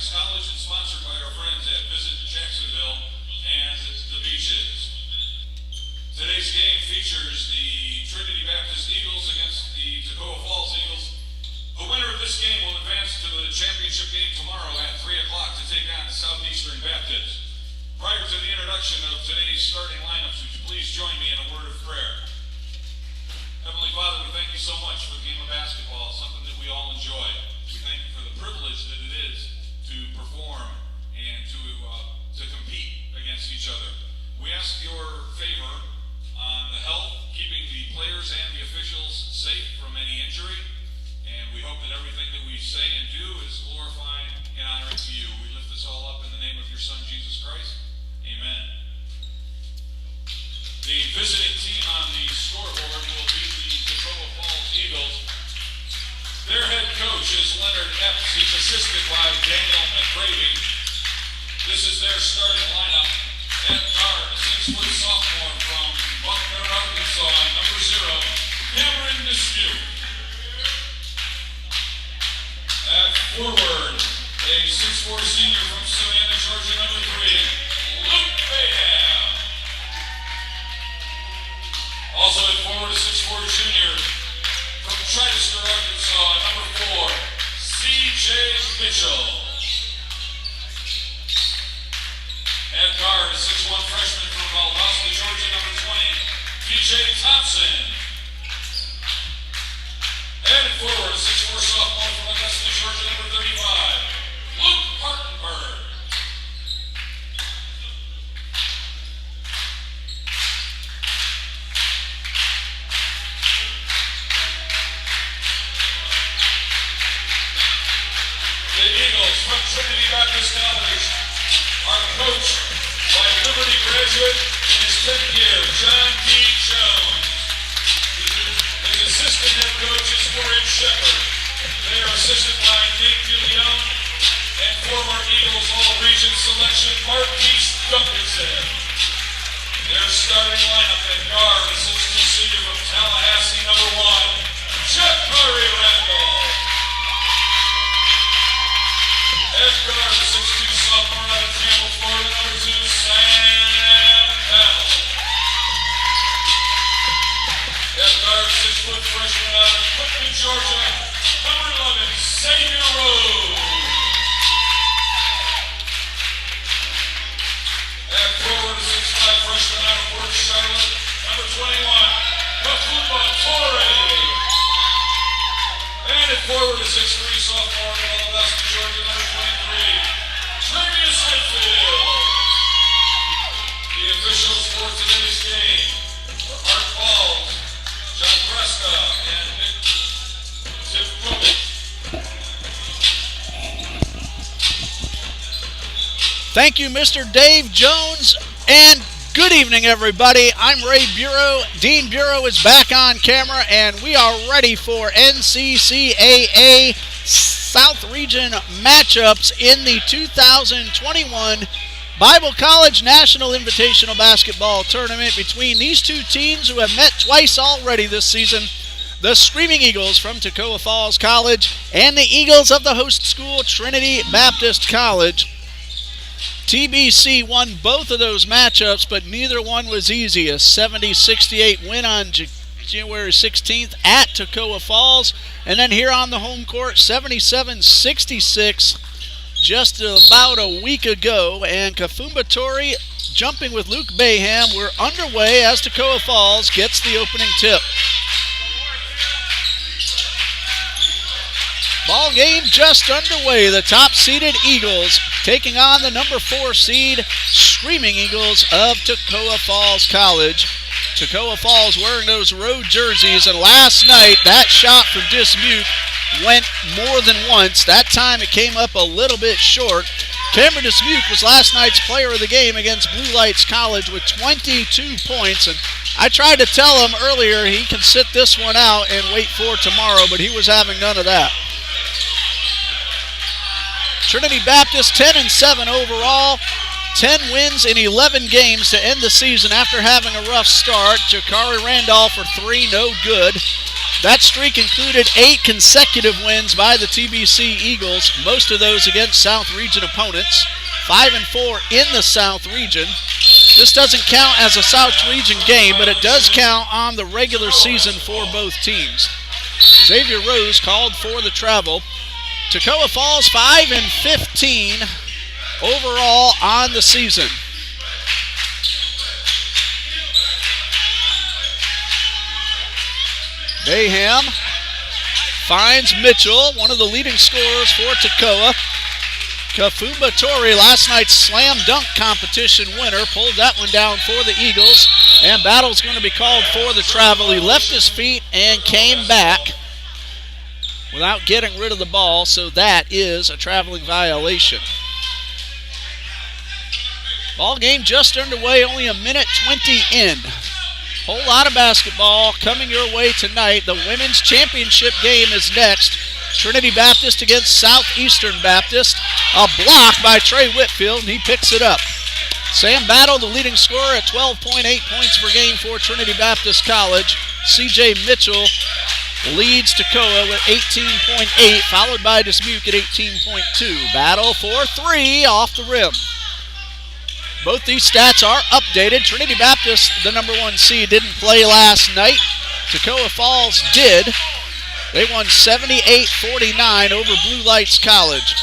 Baptist College and sponsored by our friends at Visit Jacksonville and the Beaches. Today's game features the Trinity Baptist Eagles against the Toccoa Falls Eagles. The winner of this game will advance to the championship game tomorrow at 3 o'clock to take on Southeastern Baptist. Prior to the introduction of today's starting lineups, would you please join me in a word of prayer? Heavenly Father, we thank you so much for the game of basketball, something that we all enjoy. We thank you for the privilege that it is to perform and to compete against each other. We ask your favor on the health, keeping the players and the officials safe from any injury, and we hope that everything that we say and do is glorifying and honoring to you. We lift this all up in the name of your Son, Jesus Christ. Amen. The visiting team on the scoreboard will be the Toccoa Falls Eagles. Their head coach is Leonard Epps. He's assisted by Daniel McGravy. This is their starting lineup. At guard, a 6-foot sophomore from Buckner, Arkansas, number 0, Cameron Dispute. At forward, a 6'4" senior from Savannah, Georgia, number 3, Luke Bayham. Also at forward, a 6'4" junior from Trinity, Arkansas, number 4, C.J. Mitchell. At guard, a 6'1" freshman from Valdosta, Georgia, number 20, P.J. Thompson. And at forward, a 6'4" sophomore from Augusta, Georgia, number 35, Luke Hartenberg. The Eagles from Trinity Baptist College are coached by Liberty graduate in his 10th year, John D. Jones. His assistant head coach is Maureen Shepard. They are assisted by Nate DeLeon and former Eagles All-Region selection Marquise Duncanson. Their starting lineup at guard, a 6'2" senior from Tallahassee, number 1, Jeffrey Randall. At guard, a 6'2" sophomore out of Tampa, Florida, number 2, Sam Battle. At guard, 6-foot freshman out of Clifton, Georgia, number 11, Xavier Rose. At forward, a 6'5" freshman out of Port Charlotte, number 21, Kafumba Torre. And at forward, a 6'3" sophomore from Valdosta, Georgia, number 23, Travis Whitfield. The officials for today's game are Art Falls, John Presca, and Nick Tipkovic. Thank you, Mr. Dave Jones, and good evening, everybody. I'm Ray Bureau. Dean Bureau is back on camera, and we are ready for NCCAA South Region matchups in the 2021 Bible College National Invitational Basketball Tournament between these two teams who have met twice already this season, the Screaming Eagles from Toccoa Falls College and the Eagles of the host school, Trinity Baptist College. TBC won both of those matchups, but neither one was easy. A 70-68 win on January 16th at Toccoa Falls, and then here on the home court, 77-66 just about a week ago. And Kafumba Torre jumping with Luke Bayham. We're underway as Toccoa Falls gets the opening tip. Ball game just underway. The top-seeded Eagles taking on the number 4 seed Screaming Eagles of Toccoa Falls College. Toccoa Falls wearing those road jerseys, and last night that shot from Dismuke went more than once. That time it came up a little bit short. Cameron Dismuke was last night's player of the game against Blue Lights College with 22 points, and I tried to tell him earlier he can sit this one out and wait for tomorrow, but he was having none of that. Trinity Baptist 10-7 overall, 10 wins in 11 games to end the season after having a rough start. Jakari Randolph for 3, no good. That streak included 8 consecutive wins by the TBC Eagles, most of those against South Region opponents. 5-4 in the South Region. This doesn't count as a South Region game, but it does count on the regular season for both teams. Xavier Rose called for the travel. Toccoa Falls 5-15 overall on the season. Bayham finds Mitchell, one of the leading scorers for Toccoa. Kafuba Tori, last night's slam dunk competition winner, pulled that one down for the Eagles, and battle's going to be called for the travel. He left his feet and came back without getting rid of the ball, so that is a traveling violation. Ball game just underway, only a minute 20 in. Whole lot of basketball coming your way tonight. The women's championship game is next. Trinity Baptist against Southeastern Baptist. A block by Trey Whitfield, and he picks it up. Sam Battle, the leading scorer at 12.8 points per game for Trinity Baptist College. CJ Mitchell leads Toccoa with 18.8, followed by Dismuke at 18.2. Battle for 3 off the rim. Both these stats are updated. Trinity Baptist, the number 1 seed, didn't play last night. Toccoa Falls did. They won 78-49 over Blue Lights College.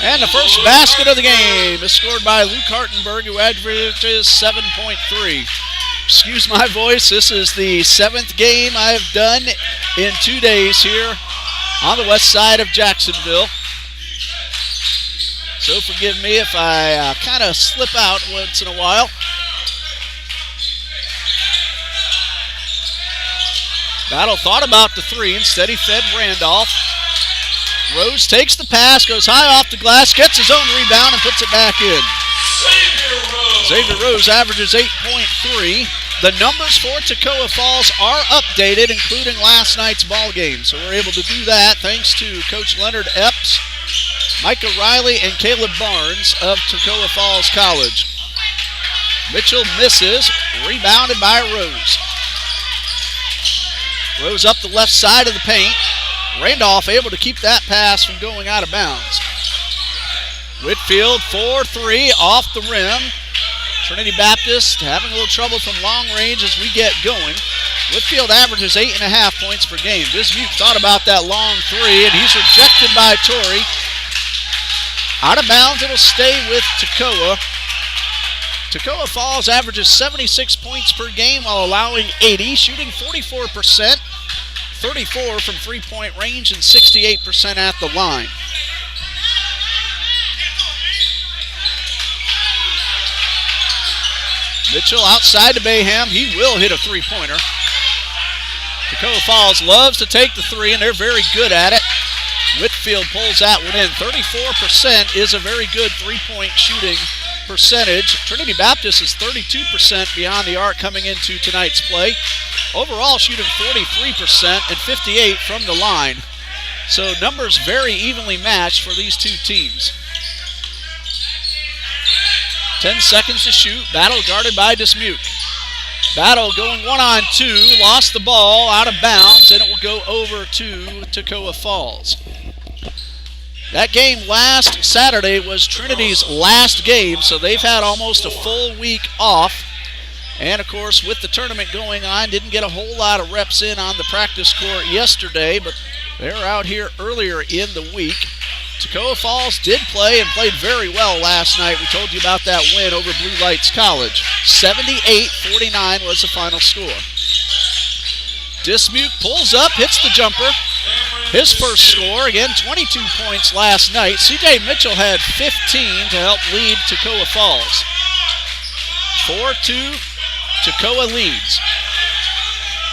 And the first basket of the game is scored by Luke Hartenberg, who averages 7.3. Excuse my voice, this is the 7th game I've done in 2 days here on the west side of Jacksonville. So forgive me if I kind of slip out once in a while. Battle thought about the 3, instead he fed Randolph. Rose takes the pass, goes high off the glass, gets his own rebound and puts it back in. Xavier Rose averages 8.3. The numbers for Toccoa Falls are updated, including last night's ball game. So we're able to do that thanks to Coach Leonard Epps, Micah Riley, and Caleb Barnes of Toccoa Falls College. Mitchell misses, rebounded by Rose. Rose up the left side of the paint. Randolph able to keep that pass from going out of bounds. Whitfield 4-3 off the rim. Trinity Baptist having a little trouble from long range as we get going. Whitfield averages 8.5 points per game. Dismuke thought about that long 3, and he's rejected by Torrey. Out of bounds, it'll stay with Toccoa. Toccoa Falls averages 76 points per game while allowing 80, shooting 44%, 34 from three-point range, and 68% at the line. Mitchell outside to Bayham. He will hit a three-pointer. Toccoa Falls loves to take the 3, and they're very good at it. Whitfield pulls that one in. 34% is a very good three-point shooting percentage. Trinity Baptist is 32% beyond the arc coming into tonight's play. Overall shooting 43% and 58% from the line. So numbers very evenly matched for these two teams. 10 seconds to shoot. Battle guarded by Dismuke. Battle going 1-on-2. Lost the ball out of bounds, and it will go over to Toccoa Falls. That game last Saturday was Trinity's last game, so they've had almost a full week off. And, of course, with the tournament going on, didn't get a whole lot of reps in on the practice court yesterday, but they were out here earlier in the week. Toccoa Falls did play and played very well last night. We told you about that win over Blue Lights College. 78-49 was the final score. Dismuke pulls up, hits the jumper. His first score, again, 22 points last night. CJ Mitchell had 15 to help lead Toccoa Falls. 4-2, Toccoa leads.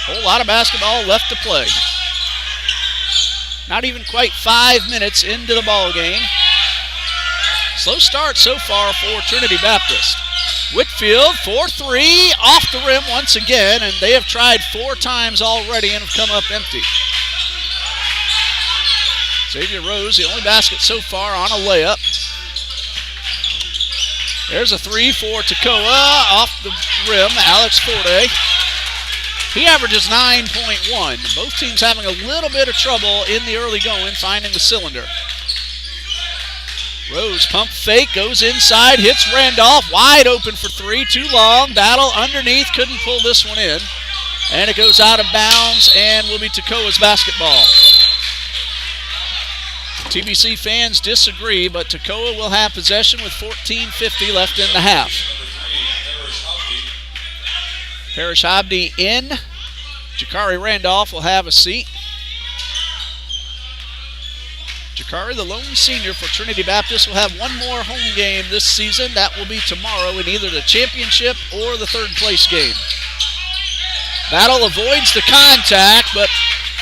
Whole lot of basketball left to play. Not even quite 5 minutes into the ball game. Slow start so far for Trinity Baptist. Whitfield, 4-3, off the rim once again, and they have tried 4 times already and have come up empty. Xavier Rose, the only basket so far on a layup. There's a 3 for Toccoa, off the rim, Alex Forte. He averages 9.1. Both teams having a little bit of trouble in the early going, finding the cylinder. Rose pump fake, goes inside, hits Randolph, wide open for three, too long. Battle underneath, couldn't pull this one in. And it goes out of bounds and will be Toccoa's basketball. TBC fans disagree, but Toccoa will have possession with 14:50 left in the half. Parrish Hobdy in. Jakari Randolph will have a seat. Jakari, the lone senior for Trinity Baptist, will have one more home game this season. That will be tomorrow in either the championship or the third place game. Battle avoids the contact, but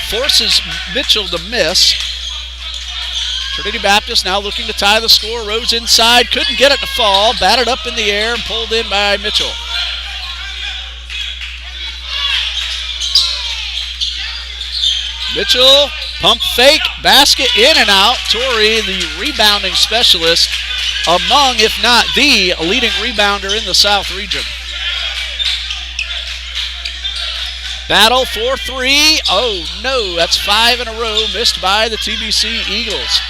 forces Mitchell to miss. Trinity Baptist now looking to tie the score. Rose inside, couldn't get it to fall. Batted up in the air and pulled in by Mitchell. Mitchell, pump fake, basket in and out. Torrey, the rebounding specialist, among, if not the leading rebounder in the South region. Battle for three. Oh no, that's 5 in a row missed by the TBC Eagles.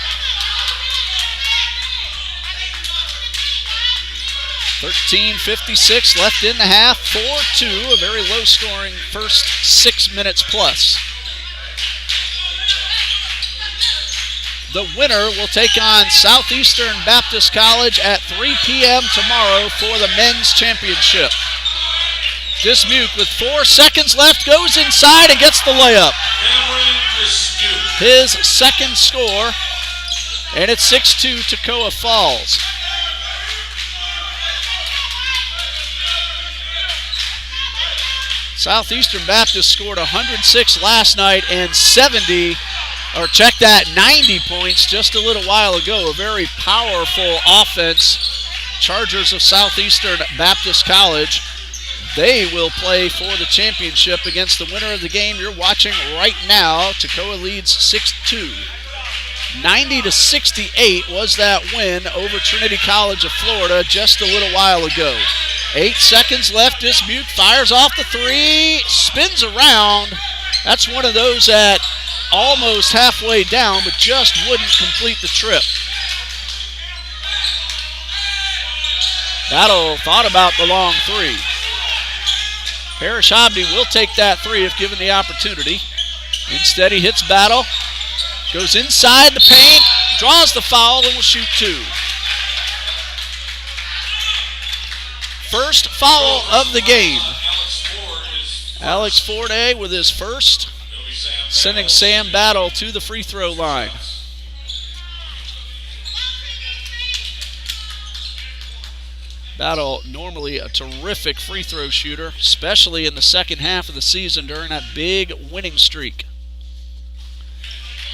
13:56 left in the half, 4-2, a very low scoring first 6 minutes plus. The winner will take on Southeastern Baptist College at 3 p.m. tomorrow for the men's championship. Dismuke with 4 seconds left goes inside and gets the layup. His second score, and it's 6-2 Toccoa Falls. Southeastern Baptist scored 106 last night and 90 points just a little while ago. A very powerful offense. Chargers of Southeastern Baptist College. They will play for the championship against the winner of the game you're watching right now. Toccoa leads 6-2. 90-68 was that win over Trinity College of Florida just a little while ago. 8 seconds left. Dismuke fires off the three, spins around. That's one of those that almost halfway down, but just wouldn't complete the trip. Battle thought about the long three. Parrish Hobdy will take that three if given the opportunity. Instead, he hits Battle. Goes inside the paint, draws the foul, and will shoot two. First foul of the game. Alex Forte with his first, sending Sam Battle to the free throw line. Battle, normally a terrific free throw shooter, especially in the second half of the season during that big winning streak.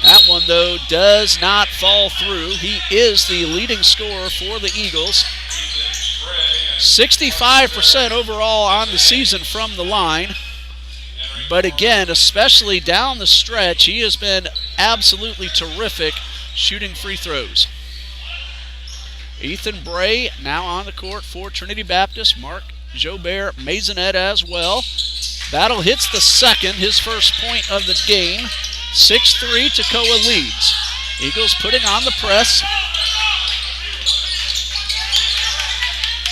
That one, though, does not fall through. He is the leading scorer for the Eagles. 65% overall on the season from the line. But again, especially down the stretch, he has been absolutely terrific shooting free throws. Ethan Bray now on the court for Trinity Baptist. Mark Jobert Maisonette as well. Battle hits the second, his first point of the game. 6-3, Toccoa leads. Eagles putting on the press.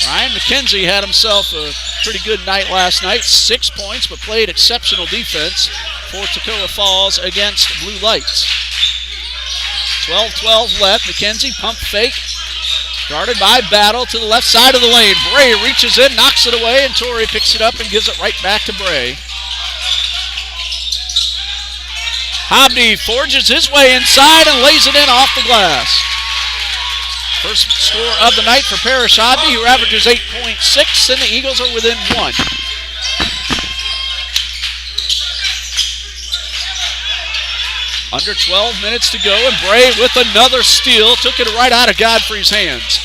Ryan McKenzie had himself a pretty good night last night. 6 points, but played exceptional defense for Toccoa Falls against Blue Lights. 12-12 left. McKenzie pump fake. Guarded by Battle to the left side of the lane. Bray reaches in, knocks it away, and Torrey picks it up and gives it right back to Bray. Hobdy forges his way inside and lays it in off the glass. First score of the night for Parrish Hobdy, who averages 8.6, and the Eagles are within 1. Under 12 minutes to go, and Bray with another steal. Took it right out of Godfrey's hands.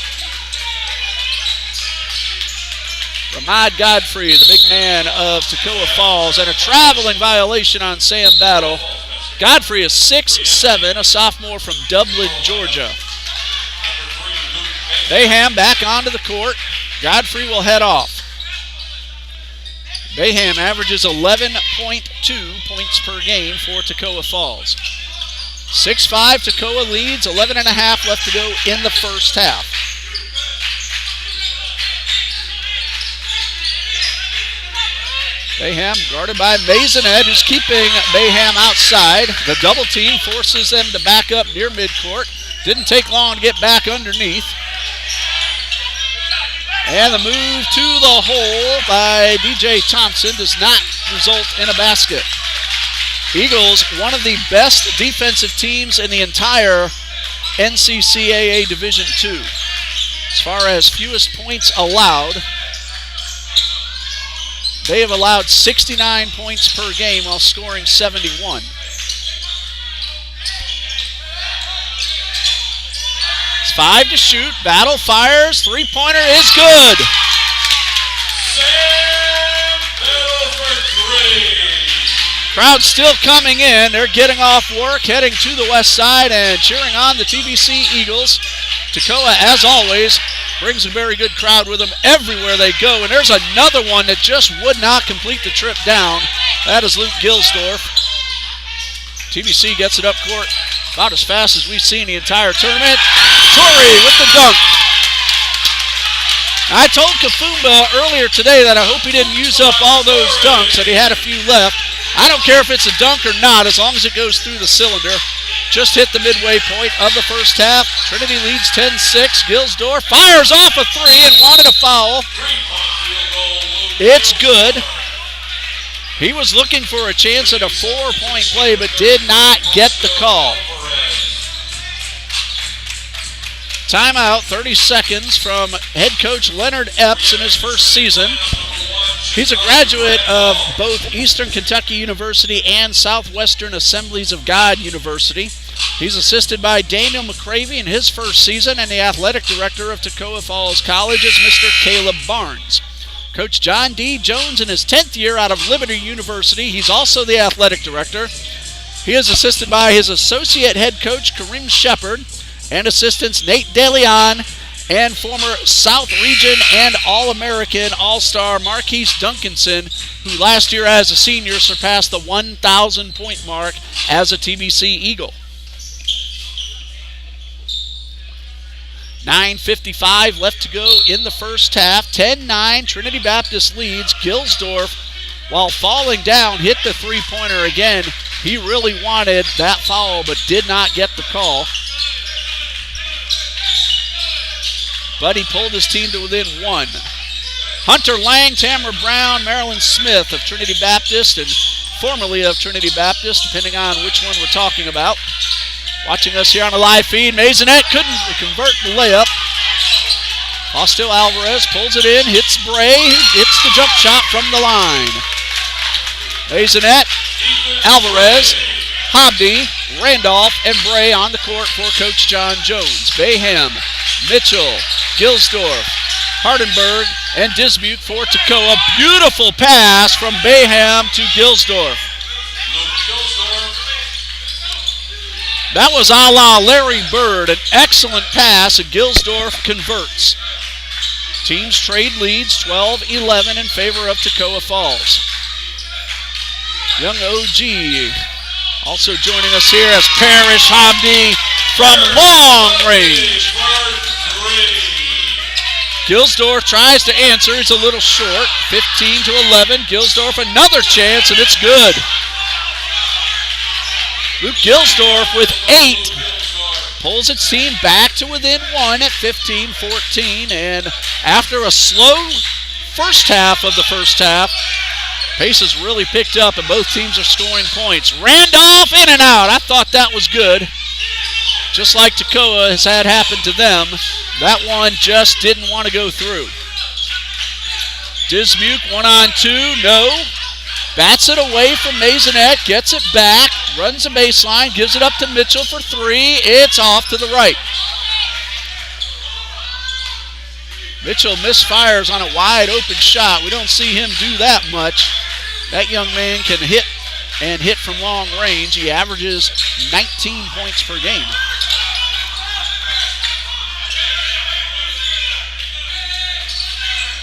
Ramad Godfrey, the big man of Toccoa Falls, and a traveling violation on Sam Battle. Godfrey is 6'7", a sophomore from Dublin, Georgia. Bayham back onto the court. Godfrey will head off. Bayham averages 11.2 points per game for Toccoa Falls. 6-5, Toccoa leads, 11.5 left to go in the first half. Bayham guarded by Maisonette, who's keeping Bayham outside. The double team forces them to back up near midcourt. Didn't take long to get back underneath. And the move to the hole by DJ Thompson does not result in a basket. Eagles, one of the best defensive teams in the entire NCCAA Division II. As far as fewest points allowed, they have allowed 69 points per game while scoring 71. It's 5 to shoot. Battle fires. Three-pointer is good. Sam Battle for three. Crowd still coming in. They're getting off work, heading to the west side and cheering on the TBC Eagles. Toccoa, as always, brings a very good crowd with them everywhere they go. And there's another one that just would not complete the trip down. That is Luke Gilsdorf. TBC gets it up court about as fast as we've seen the entire tournament. Torrey with the dunk. I told Kafumba earlier today that I hope he didn't use up all those dunks, that he had a few left. I don't care if it's a dunk or not, as long as it goes through the cylinder. Just hit the midway point of the first half. Trinity leads 10-6. Gilsdorf fires off a three and wanted a foul. It's good. He was looking for a chance at a 4-point play, but did not get the call. Timeout, 30 seconds from head coach Leonard Epps in his first season. He's a graduate of both Eastern Kentucky University and Southwestern Assemblies of God University. He's assisted by Daniel McCravey in his first season, and the athletic director of Toccoa Falls College is Mr. Caleb Barnes. Coach John D. Jones in his 10th year out of Liberty University. He's also the athletic director. He is assisted by his associate head coach Kareem Shepard and assistants Nate DeLeon and former South Region and All-American All-Star Marquise Duncanson, who last year as a senior surpassed the 1,000-point mark as a TBC Eagle. 9:55 left to go in the first half. 10-9, Trinity Baptist leads. Gilsdorf, while falling down, hit the three-pointer again. He really wanted that foul but did not get the call. But he pulled his team to within one. Hunter Lang, Tamara Brown, Marilyn Smith of Trinity Baptist and formerly of Trinity Baptist, depending on which one we're talking about. Watching us here on a live feed, Maisonette couldn't convert the layup. Fausto Alvarez pulls it in, hits Bray, who hits the jump shot from the line. Maisonette, Alvarez, Hobby, Randolph, and Bray on the court for Coach John Jones. Bayham, Mitchell, Gilsdorf, Hardenberg, and Dismute for Toccoa. Beautiful pass from Bayham to Gilsdorf. That was a la Larry Bird, an excellent pass, and Gilsdorf converts. Teams trade leads 12-11 in favor of Toccoa Falls. Young OG also joining us here as Parrish Hamdi from long range. Gilsdorf tries to answer. He's a little short. 15-11. Gilsdorf another chance, and it's good. Luke Gilsdorf with 8 pulls its team back to within one at 15-14. And after a slow first half of the first half, pace has really picked up and both teams are scoring points. Randolph in and out. I thought that was good. Just like Toccoa has had happen to them, that one just didn't want to go through. Dismuke 1-on-2, no. Bats it away from Maisonette, gets it back, runs the baseline, gives it up to Mitchell for three. It's off to the right. Mitchell misfires on a wide open shot. We don't see him do that much. That young man can hit and hit from long range. He averages 19 points per game.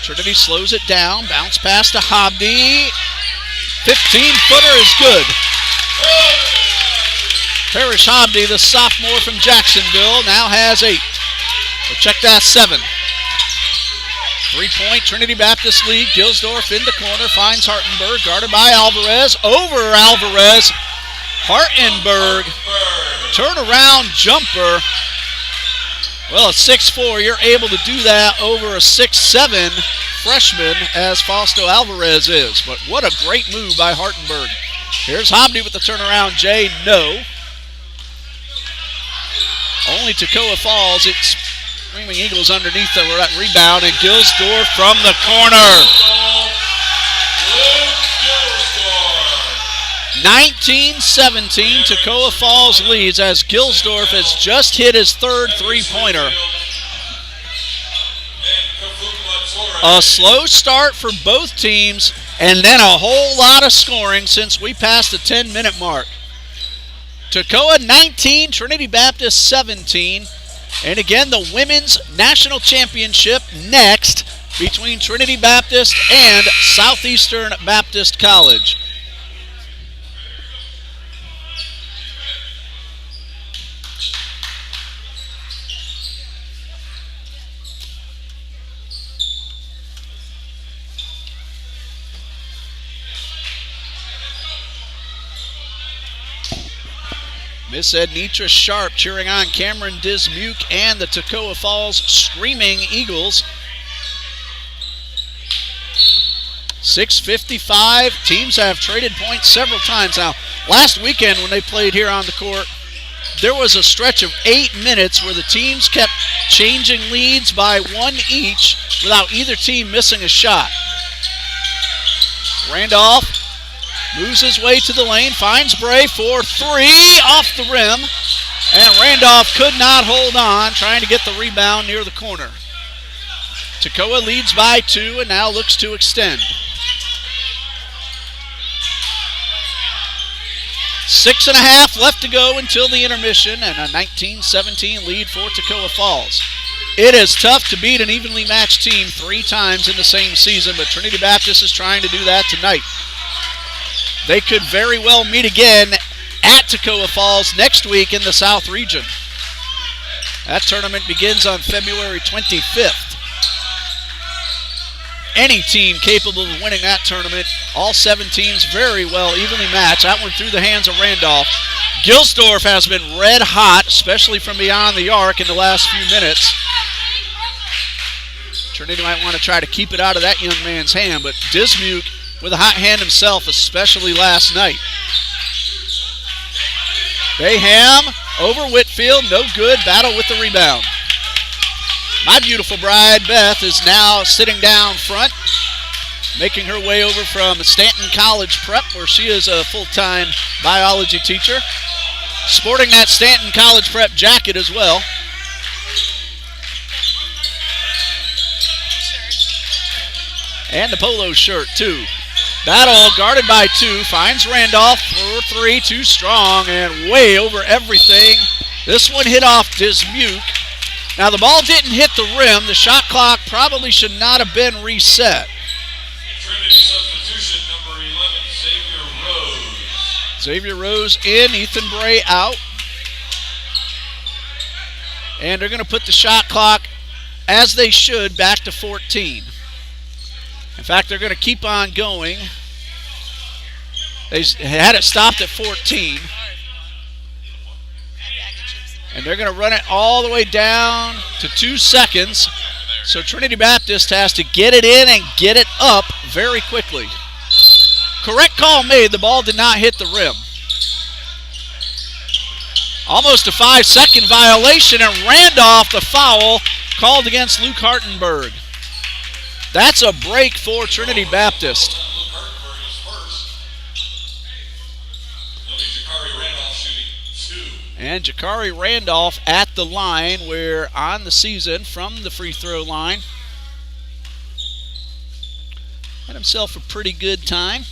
Trinity slows it down. Bounce pass to Hobby. 15-footer is good. Parrish Hobby, the sophomore from Jacksonville, now has 8. Well, check that, 7. 3-point Trinity Baptist lead. Gilsdorf in the corner, finds Hartenberg, guarded by Alvarez. Over Alvarez. Hartenberg, turnaround jumper. Well, at 6'4", you're able to do that over a 6'7" freshman as Fausto Alvarez is. But what a great move by Hartenberg. Here's Hobby with the turnaround, Jay. No. Only Toccoa Falls. It's Screaming Eagles underneath the rebound, and Gilsdorf from the corner. 19-17, Toccoa Falls leads as Gilsdorf has just hit his 3rd three-pointer. A slow start for both teams, and then a whole lot of scoring since we passed the 10-minute mark. Toccoa 19, Trinity Baptist 17. And again, the Women's National Championship next between Trinity Baptist and Southeastern Baptist College. Miss Ednitra Sharp cheering on Cameron Dismuke and the Toccoa Falls Screaming Eagles. 6:55. Teams have traded points several times. Now, last weekend when they played here on the court, there was a stretch of 8 minutes where the teams kept changing leads by 1 each without either team missing a shot. Randolph moves his way to the lane, finds Bray for 3 off the rim, and Randolph could not hold on, trying to get the rebound near the corner. Toccoa leads by 2 and now looks to extend. 6.5 left to go until the intermission, and a 19-17 lead for Toccoa Falls. It is tough to beat an evenly matched team 3 times in the same season, but Trinity Baptist is trying to do that tonight. They could very well meet again at Toccoa Falls next week in the South region. That tournament begins on February 25th. Any team capable of winning that tournament, all 7 teams very well evenly matched. That one through the hands of Randolph. Gilsdorf has been red hot, especially from beyond the arc in the last few minutes. Trinity might want to try to keep it out of that young man's hand, but Dismuke with a hot hand himself, especially last night. Bayham over Whitfield, no good, battle with the rebound. My beautiful bride, Beth, is now sitting down front, making her way over from Stanton College Prep, where she is a full-time biology teacher, sporting that Stanton College Prep jacket as well. And the polo shirt, too. Battle guarded by 2, finds Randolph for 3, too strong and way over everything. This one hit off Dismuke. Now the ball didn't hit the rim. The shot clock probably should not have been reset. Trinity substitution, number 11, Xavier Rose. Xavier Rose in, Ethan Bray out. And they're going to put the shot clock, as they should, back to 14. In fact, they're going to keep on going. They had it stopped at 14. And they're going to run it all the way down to 2 seconds. So Trinity Baptist has to get it in and get it up very quickly. Correct call made. The ball did not hit the rim. Almost a 5-second violation, and Randolph, the foul, called against Luke Hartenberg. That's a break for Trinity Baptist. And Jakari Randolph at the line. We're on the season from the free throw line. Had himself a pretty good time.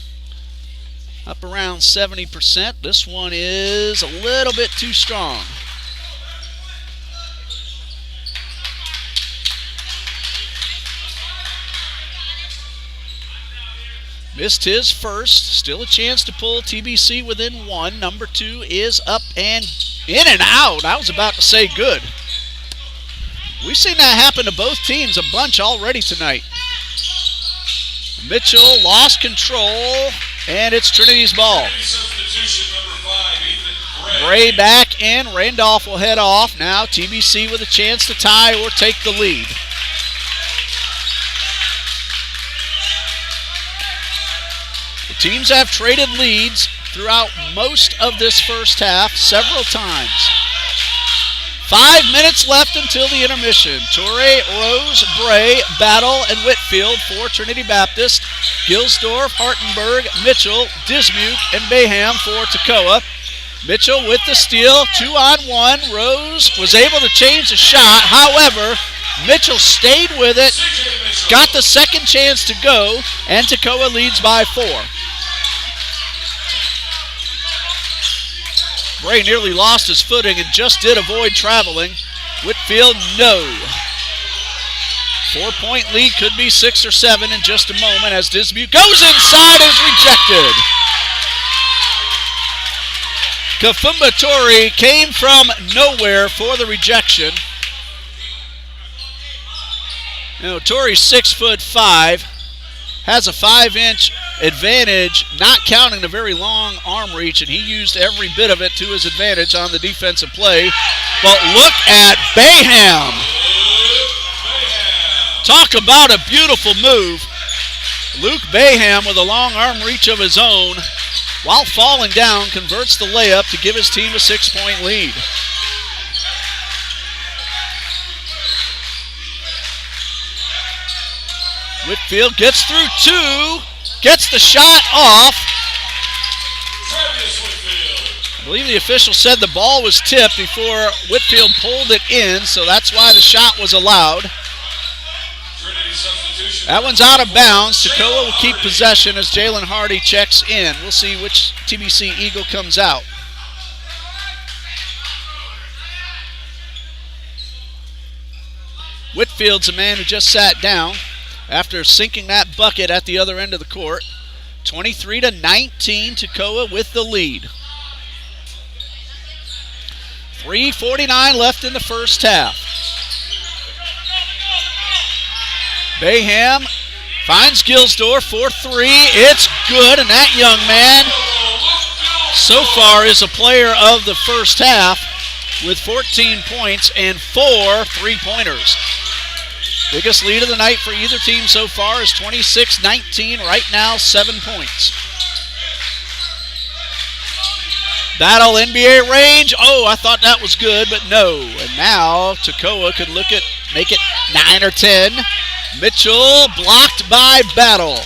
Up around 70%. This one is a little bit too strong. Missed his first. Still a chance to pull TBC within one. Number 2 is up and in and out. I was about to say good. We've seen that happen to both teams a bunch already tonight. Mitchell lost control, and it's Trinity's ball. Substitution number 5, Ethan Bray back in. Randolph will head off. Now TBC with a chance to tie or take the lead. The teams have traded leads throughout most of this first half several times. 5 minutes left until the intermission. Torrey, Rose, Bray, Battle, and Whitfield for Trinity Baptist. Gilsdorf, Hartenberg, Mitchell, Dismuke, and Bayham for Toccoa. Mitchell with the steal, 2-on-1. Rose was able to change the shot. However, Mitchell stayed with it, got the second chance to go, and Toccoa leads by 4. Bray nearly lost his footing and just did avoid traveling. Whitfield, no. 4-point lead, could be 6 or 7 in just a moment as Dismuke goes inside and is rejected. Kafumba Tori came from nowhere for the rejection. You know, Tori's 6'5", has a 5-inch advantage, not counting the very long arm reach, and he used every bit of it to his advantage on the defensive play. But look at Bayham. Talk about a beautiful move. Luke Bayham with a long arm reach of his own, while falling down, converts the layup to give his team a 6-point lead. Whitfield gets through 2, gets the shot off. I believe the official said the ball was tipped before Whitfield pulled it in, so that's why the shot was allowed. That one's out of bounds. Toccoa will keep possession as Jalen Hardy checks in. We'll see which TBC Eagle comes out. Whitfield's a man who just sat down after sinking that bucket at the other end of the court. 23-19, Toccoa with the lead. 3:49 left in the first half. Bayham finds Gilsdorf for 3. It's good, and that young man so far is a player of the first half with 14 points and 4 3-pointers. Biggest lead of the night for either team so far is 26-19. Right now, 7 points. Battle NBA range. Oh, I thought that was good, but no. And now Toccoa could make it 9 or 10. Mitchell blocked by Battle.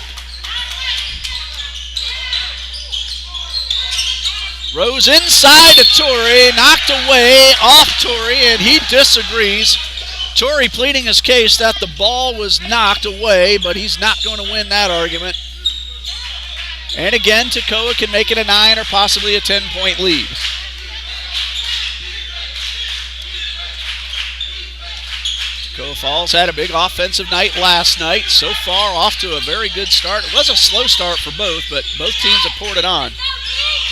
Rose inside to Torrey, knocked away off Torrey, and he disagrees. Torrey pleading his case that the ball was knocked away, but he's not going to win that argument. And again, Toccoa can make it a 9 or possibly a 10-point lead. Toccoa Falls had a big offensive night last night. So far, off to a very good start. It was a slow start for both, but both teams have poured it on.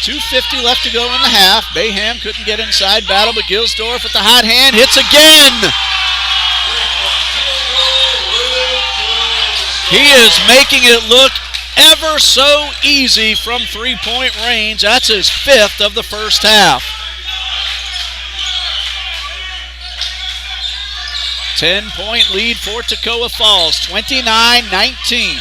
2:50 left to go in the half. Bayham couldn't get inside Battle, but Gilsdorf with the hot hand hits again. He is making it look ever so easy from 3-point range. That's his 5th of the first half. 10-point lead for Toccoa Falls, 29-19.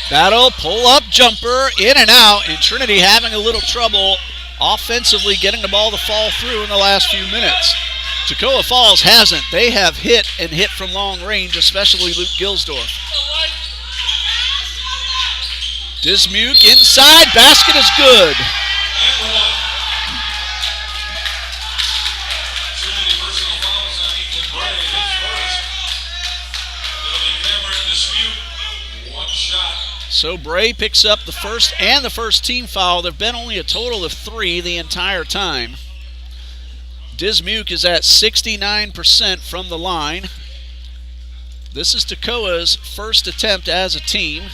Battle, pull-up jumper, in and out, and Trinity having a little trouble offensively getting the ball to fall through in the last few minutes. Toccoa Falls hasn't. They have hit from long range, especially Luke Gilsdorf. Dismuke inside, basket is good. So Bray picks up the first team foul. There have been only a total of 3 the entire time. Dismuke is at 69% from the line. This is Toccoa's first attempt as a team.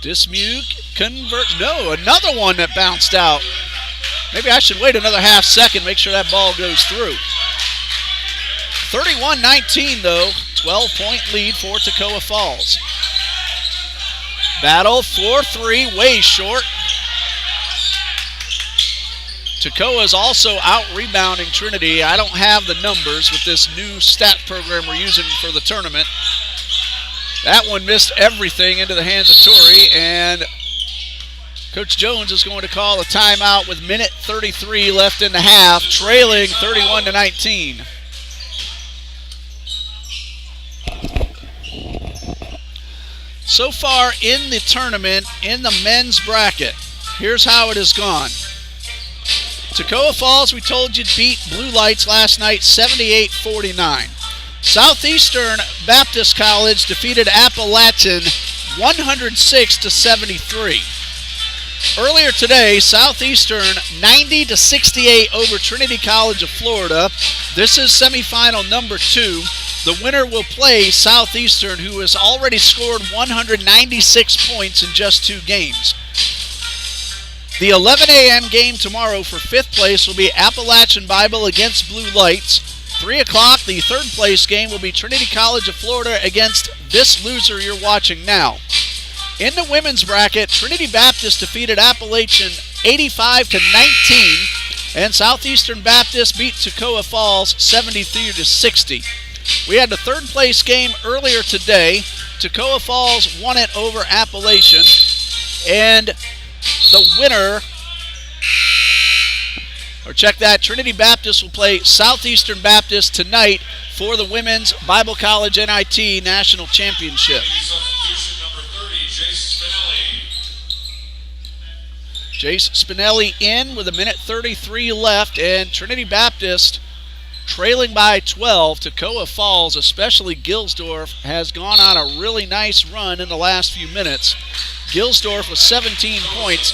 Dismuke converts. No, another one that bounced out. Maybe I should wait another half second, make sure that ball goes through. 31-19 though, 12-point lead for Toccoa Falls. Battle for three, way short. Toccoa is also out-rebounding Trinity. I don't have the numbers with this new stat program we're using for the tournament. That one missed everything into the hands of Torrey, and Coach Jones is going to call a timeout with minute 33 left in the half, trailing 31-19. So far in the tournament, in the men's bracket, here's how it has gone. Toccoa Falls, we told you, beat Blue Lights last night 78-49. Southeastern Baptist College defeated Appalachian 106-73. Earlier today, Southeastern 90-68 over Trinity College of Florida. This is semifinal number 2. The winner will play Southeastern, who has already scored 196 points in just 2 games. The 11 a.m. game tomorrow for 5th place will be Appalachian Bible against Blue Lights. 3 o'clock, the 3rd place game will be Trinity College of Florida against this loser you're watching now. In the women's bracket, Trinity Baptist defeated Appalachian 85-19, and Southeastern Baptist beat Toccoa Falls 73-60. We had the 3rd place game earlier today. Toccoa Falls won it over Appalachian, and the winner, or check that, Trinity Baptist will play Southeastern Baptist tonight for the Women's Bible College NIT National Championship. Substitution number 30, Jace Spinelli. Jace Spinelli in with a minute 33 left, and Trinity Baptist trailing by 12. Toccoa Falls, especially Gilsdorf, has gone on a really nice run in the last few minutes. Gilsdorf with 17 points,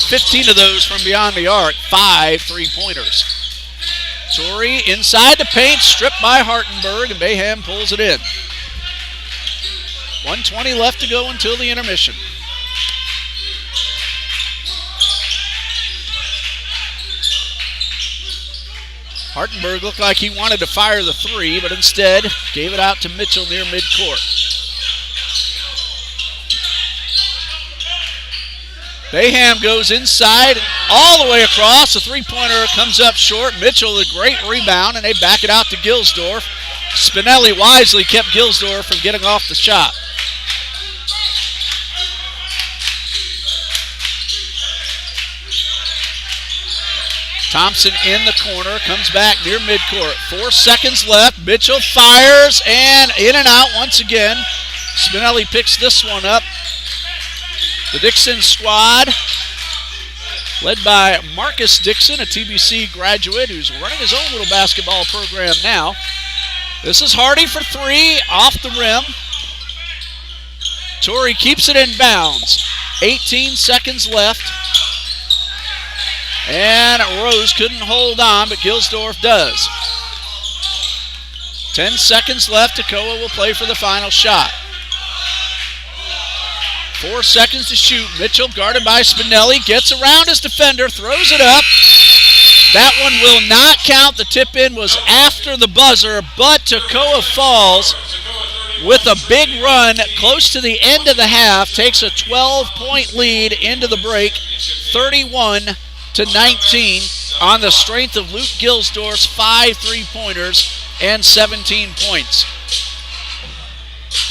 15 of those from beyond the arc, 5 3-pointers. Torrey inside the paint, stripped by Hartenberg, and Bayham pulls it in. 1:20 left to go until the intermission. Hartenberg looked like he wanted to fire the 3, but instead gave it out to Mitchell near midcourt. Bayham goes inside, all the way across. The 3-pointer comes up short. Mitchell, a great rebound, and they back it out to Gilsdorf. Spinelli wisely kept Gilsdorf from getting off the shot. Thompson in the corner, comes back near midcourt. 4 seconds left. Mitchell fires, and in and out once again. Spinelli picks this one up. The Dixon squad, led by Marcus Dixon, a TBC graduate who's running his own little basketball program now. This is Hardy for 3, off the rim. Torrey keeps it in bounds. 18 seconds left. And Rose couldn't hold on, but Gilsdorf does. 10 seconds left. Toccoa will play for the final shot. 4 seconds to shoot. Mitchell, guarded by Spinelli, gets around his defender, throws it up. That one will not count. The tip-in was after the buzzer, but Toccoa Falls, with a big run close to the end of the half, takes a 12-point lead into the break, 31-19, on the strength of Luke Gilsdorf's 5 3-pointers and 17 points.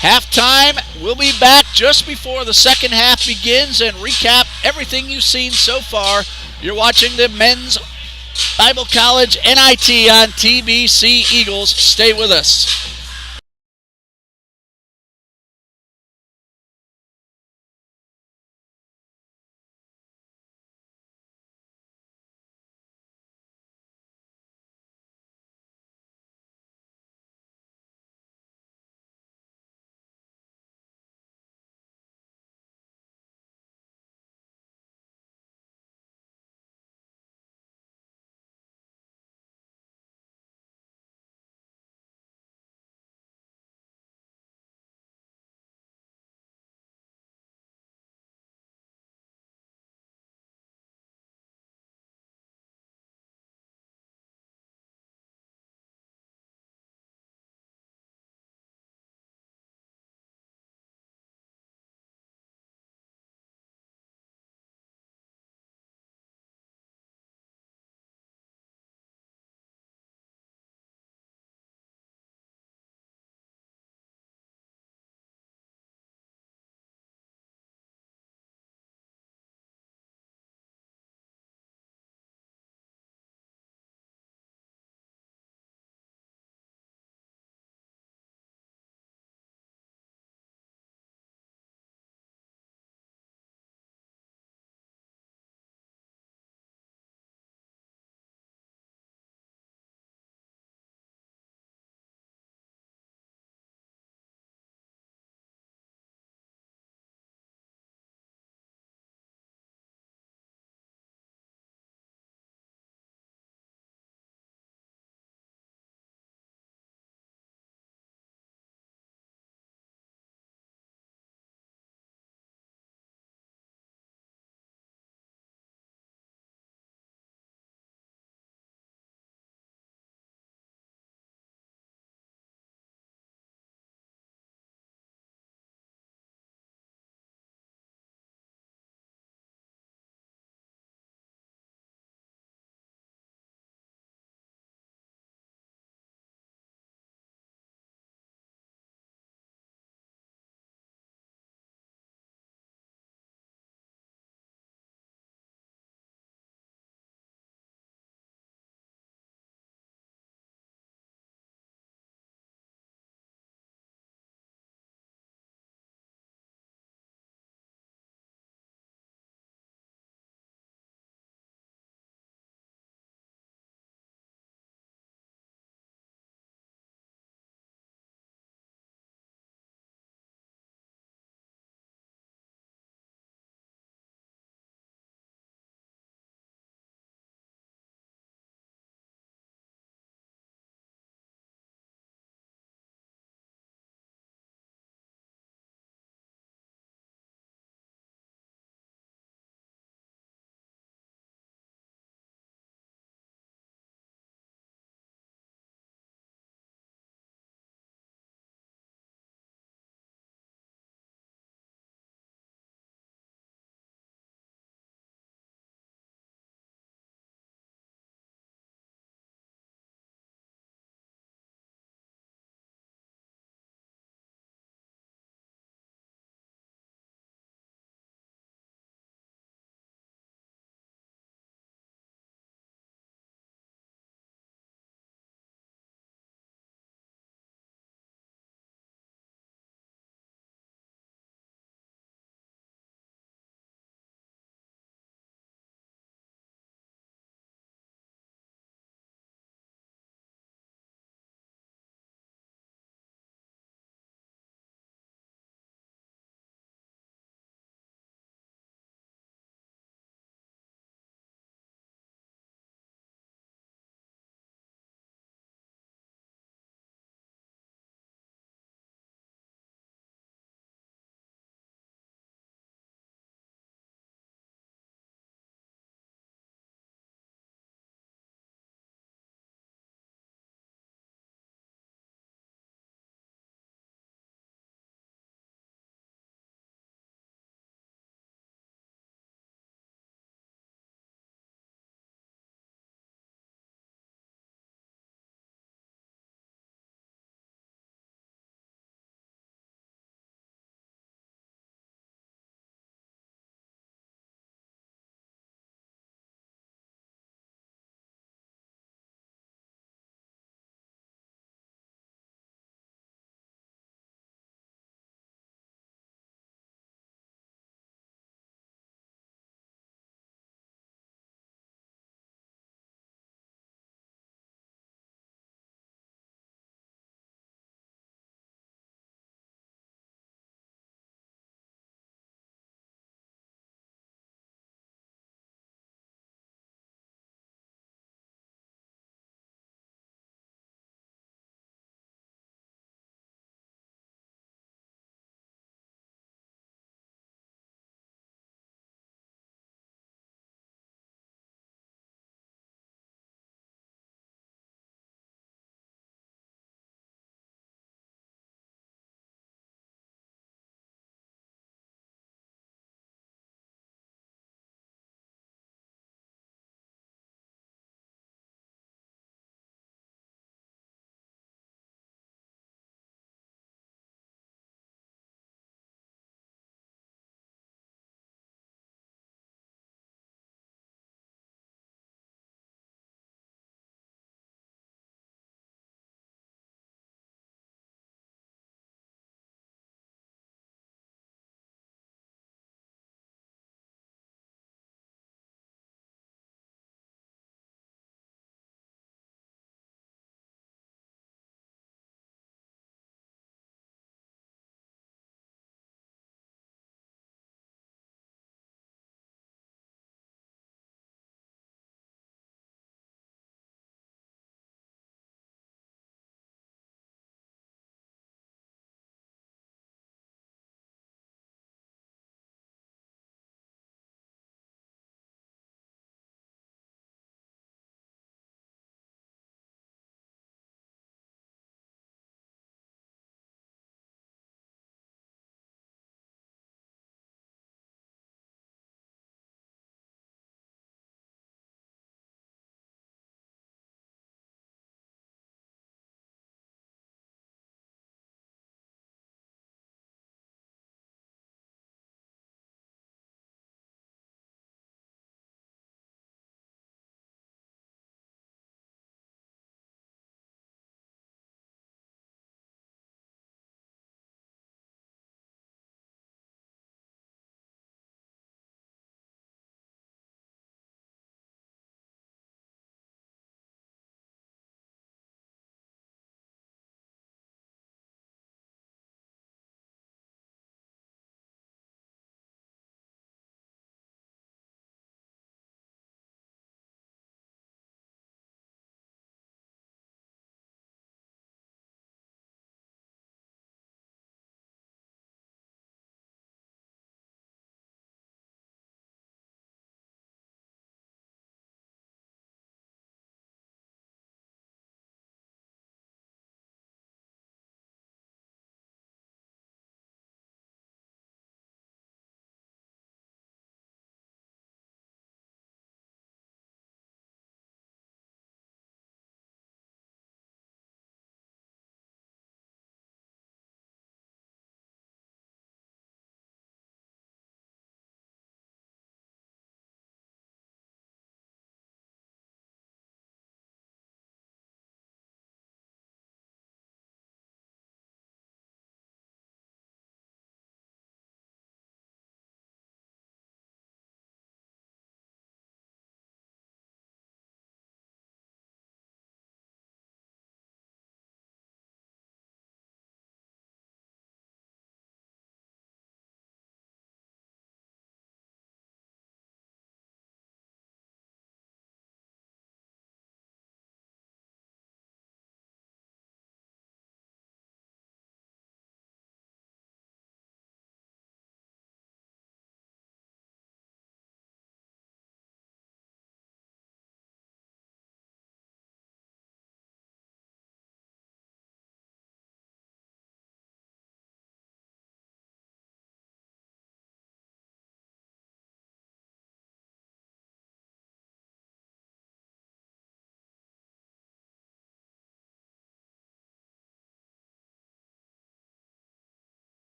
Halftime, we'll be back just before the second half begins and recap everything you've seen so far. You're watching the Men's Bible College NIT on TBC Eagles. Stay with us.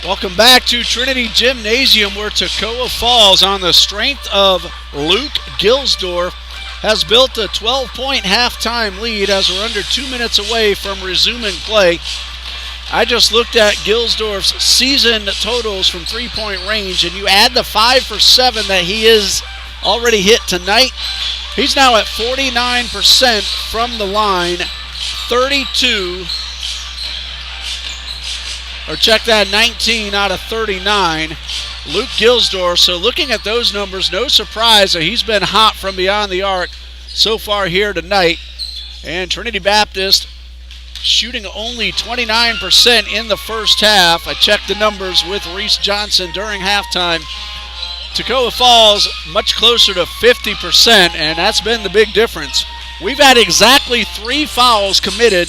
Welcome back to Trinity Gymnasium, where Toccoa Falls, on the strength of Luke Gilsdorf, has built a 12-point halftime lead as we're under 2 minutes away from resuming play. I just looked at Gilsdorf's season totals from three-point range, and you add the 5 for 7 that he is already hit tonight. He's now at 49% from the line, 19 out of 39. Luke Gilsdorf, so looking at those numbers, no surprise that he's been hot from beyond the arc so far here tonight. And Trinity Baptist shooting only 29% in the first half. I checked the numbers with Reese Johnson during halftime. Toccoa Falls much closer to 50%, and that's been the big difference. We've had exactly 3 fouls committed,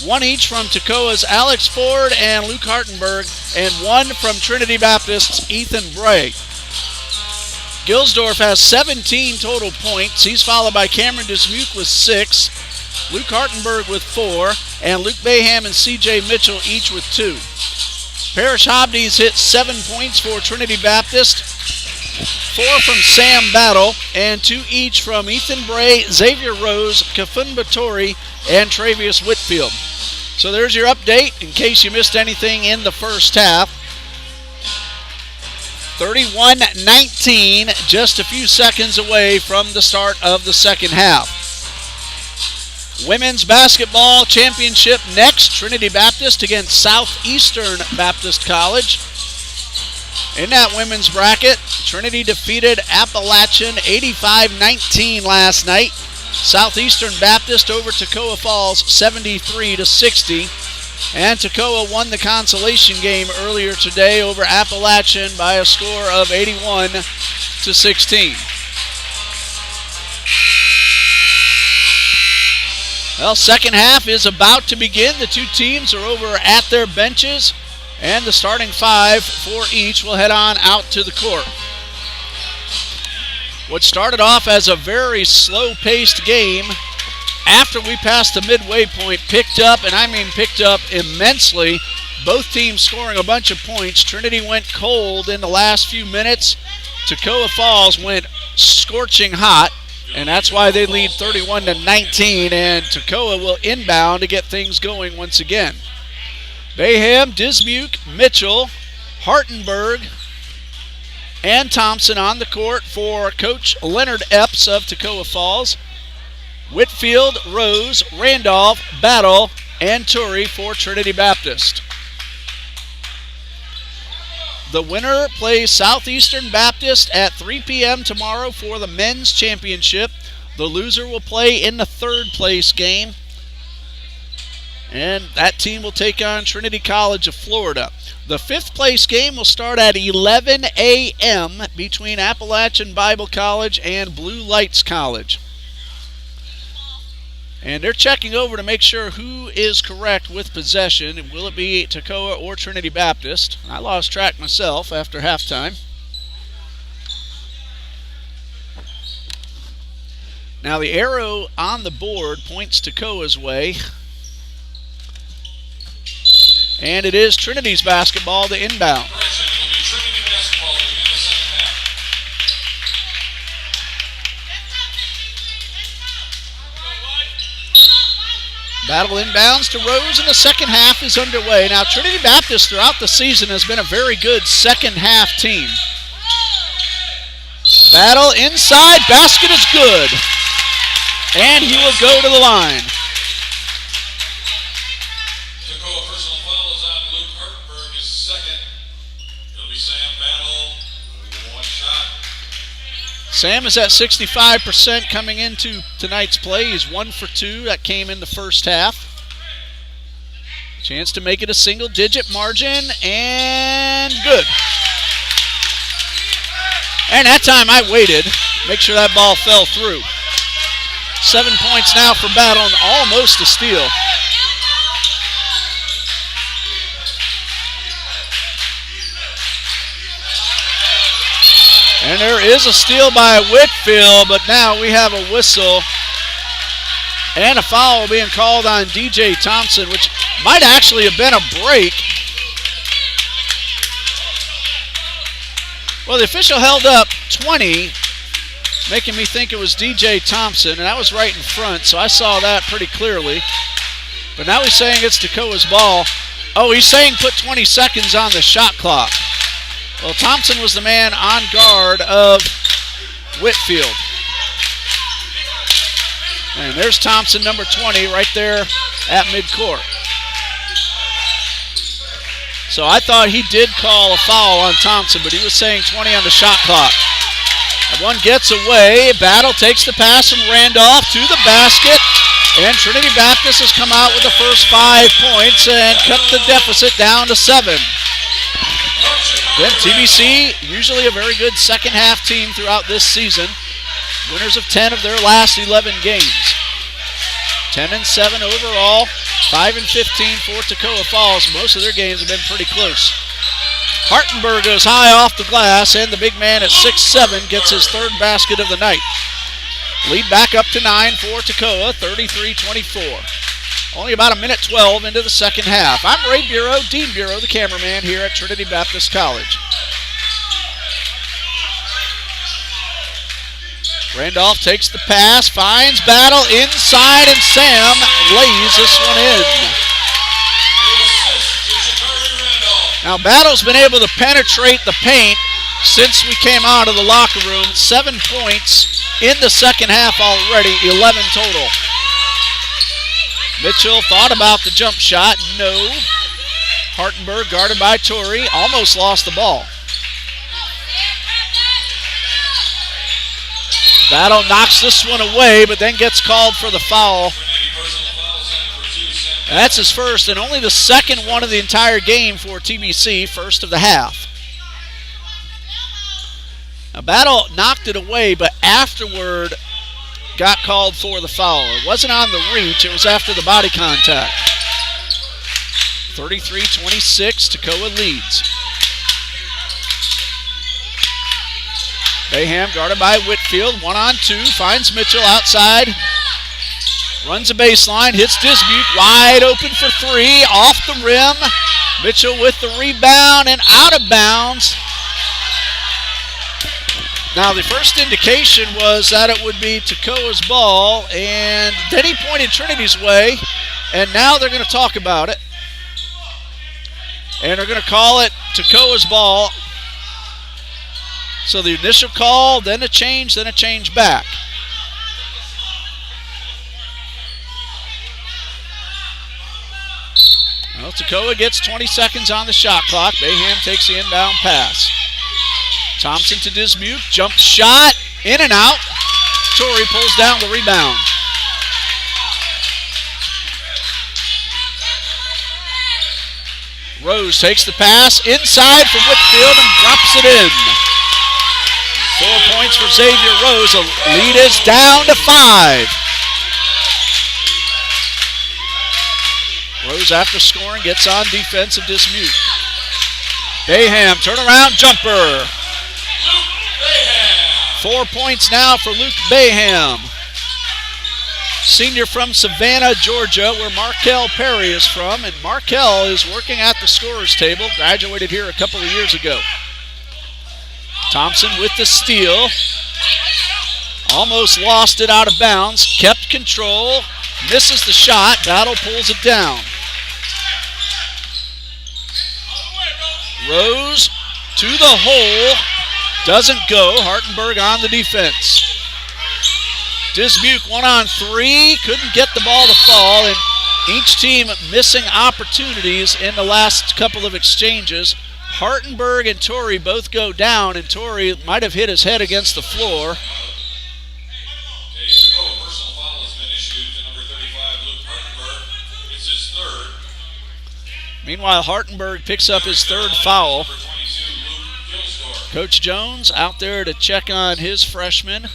one each from Toccoa's Alex Ford and Luke Hartenberg, and one from Trinity Baptist's Ethan Bray. Gilsdorf has 17 total points. He's followed by Cameron Dismuke with 6, Luke Hartenberg with 4, and Luke Bayham and C.J. Mitchell each with 2. Parrish Hobde's hit 7 points for Trinity Baptist, 4 from Sam Battle, and 2 each from Ethan Bray, Xavier Rose, Kafun Batori, and Travius Whitfield. So there's your update in case you missed anything in the first half. 31-19, just a few seconds away from the start of the second half. Women's basketball championship next, Trinity Baptist against Southeastern Baptist College. In that women's bracket, Trinity defeated Appalachian 85-19 last night. Southeastern Baptist over Toccoa Falls 73-60. And Toccoa won the consolation game earlier today over Appalachian by a score of 81-16. Well, second half is about to begin. The two teams are over at their benches, and the starting 5 for each will head on out to the court. What started off as a very slow-paced game, after we passed the midway point, picked up, and I mean picked up immensely. Both teams scoring a bunch of points. Trinity went cold in the last few minutes. Toccoa Falls went scorching hot, and that's why they lead 31-19, and Toccoa will inbound to get things going once again. Bayham, Dismuke, Mitchell, Hartenberg, and Thompson on the court for Coach Leonard Epps of Toccoa Falls. Whitfield, Rose, Randolph, Battle, and Turi for Trinity Baptist. The winner plays Southeastern Baptist at 3 p.m. tomorrow for the men's championship. The loser will play in the third place game, and that team will take on Trinity College of Florida. The fifth place game will start at 11 a.m. between Appalachian Bible College and Blue Lights College. And they're checking over to make sure who is correct with possession. Will it be Toccoa or Trinity Baptist? I lost track myself after halftime. Now the arrow on the board points Toccoa's way. And it is Trinity's basketball to inbound. Battle inbounds to Rose, and the second half is underway. Now, Trinity Baptist throughout the season has been a very good second half team. Battle inside, basket is good. And he will go to the line. Toccoa personal foul is on Luke Hartenberg, his second. It'll be Sam Battle, one shot. Sam is at 65% coming into tonight's play. He's 1 for 2. That came in the first half. Chance to make it a single-digit margin, and good. And that time I waited. Make sure that ball fell through. 7 points now for Battle, and almost a steal. And there is a steal by Whitfield, but now we have a whistle and a foul being called on DJ Thompson, which might actually have been a break. Well, the official held up 20, making me think it was DJ Thompson, and that was right in front, so I saw that pretty clearly. But now he's saying it's Toccoa's ball. Oh, he's saying put 20 seconds on the shot clock. Well, Thompson was the man on guard of Whitfield. And there's Thompson, number 20, right there at midcourt. So I thought he did call a foul on Thompson, but he was saying 20 on the shot clock. And one gets away. Battle takes the pass from Randolph to the basket. And Trinity Baptist has come out with the first 5 points and cut the deficit down to 7. Then TBC, usually a very good second half team throughout this season. Winners of 10 of their last 11 games. 10-7 overall, 5-15 for Toccoa Falls. Most of their games have been pretty close. Hartenberg goes high off the glass, and the big man at 6'7" gets his third basket of the night. Lead back up to 9 for Toccoa, 33-24. Only about a minute 12 into the second half. I'm Ray Bureau, Dean Bureau, the cameraman here at Trinity Baptist College. Randolph takes the pass, finds Battle inside, and Sam lays this one in. Now Battle's been able to penetrate the paint since we came out of the locker room. 7 points in the second half already, 11 total. Mitchell thought about the jump shot, no. Hartenberg guarded by Torrey, almost lost the ball. Battle knocks this one away, but then gets called for the foul. That's his first and only the second one of the entire game for TBC, first of the half. Now Battle knocked it away, but afterward got called for the foul. It wasn't on the reach, it was after the body contact. 33-26, Toccoa leads. Bayham guarded by Whitfield, 1-on-2, finds Mitchell outside. Runs a baseline, hits Dismuke, wide open for 3, off the rim. Mitchell with the rebound and out of bounds. Now the first indication was that it would be Toccoa's ball, and then he pointed Trinity's way, and now they're going to talk about it. And they're going to call it Toccoa's ball. So the initial call, then a change back. Well, Toccoa gets 20 seconds on the shot clock. Bayham takes the inbound pass. Thompson to Dismuke, jump shot, in and out. Torrey pulls down the rebound. Rose takes the pass inside for Whitfield and drops it in. 4 points for Xavier Rose. The lead is down to 5. Rose, after scoring, gets on defense of Dismuke. Bayham, turnaround jumper. 4 points now for Luke Bayham. Senior from Savannah, Georgia, where Markel Perry is from. And Markel is working at the scorer's table. Graduated here a couple of years ago. Thompson with the steal. Almost lost it out of bounds. Kept control. Misses the shot. Battle pulls it down. Rose to the hole. Doesn't go. Hartenberg on the defense. Dismuke 1-on-3. Couldn't get the ball to fall. And each team missing opportunities in the last couple of exchanges. Hartenberg and Torrey both go down, and Torrey might have hit his head against the floor. A personal foul has been issued to number 35, Luke Hartenberg. It's his third. Meanwhile, Hartenberg picks up his third foul. Coach Jones out there to check on his freshman,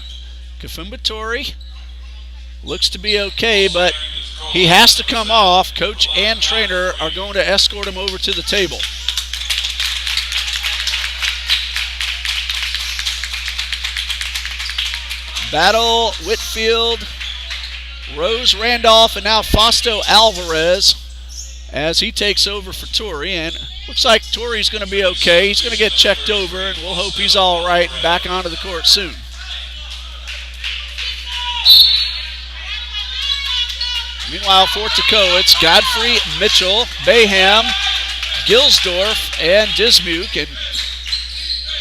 Kafumba Torrey. Looks to be okay, but he has to come off. Coach and trainer are going to escort him over to the table. Battle, Whitfield, Rose, Randolph, and now Fausto Alvarez as he takes over for Torrey, and looks like Torrey's going to be okay. He's going to get checked over, and we'll hope he's all right and back onto the court soon. Meanwhile, for Toccoa, it's Godfrey, Mitchell, Bayham, Gilsdorf, and Dismuke. And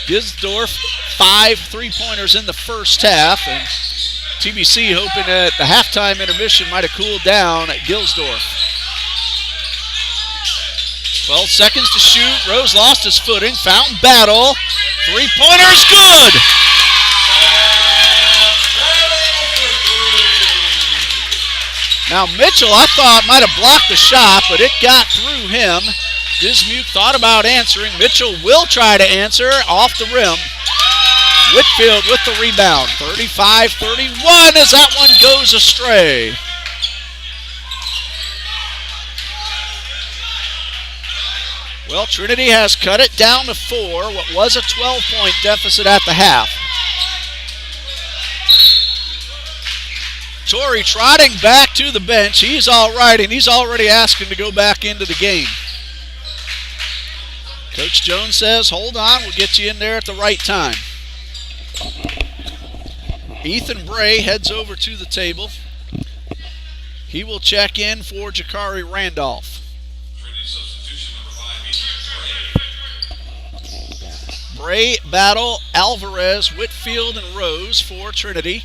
Gilsdorf, 5 3-pointers in the first half. And TBC hoping that the halftime intermission might have cooled down at Gilsdorf. 12 seconds to shoot. Rose lost his footing. Fountain battle. 3-pointers good. Now Mitchell, I thought, might have blocked the shot, but it got through him. Dismuke thought about answering. Mitchell will try to answer off the rim. Whitfield with the rebound. 35-31 as that one goes astray. Well, Trinity has cut it down to 4, what was a 12-point deficit at the half. Torrey trotting back to the bench. He's all right, and he's already asking to go back into the game. Coach Jones says, hold on, we'll get you in there at the right time. Ethan Bray heads over to the table. He will check in for Jakari Randolph. Substitution number 5, Bray, Battle, Alvarez, Whitfield, and Rose for Trinity.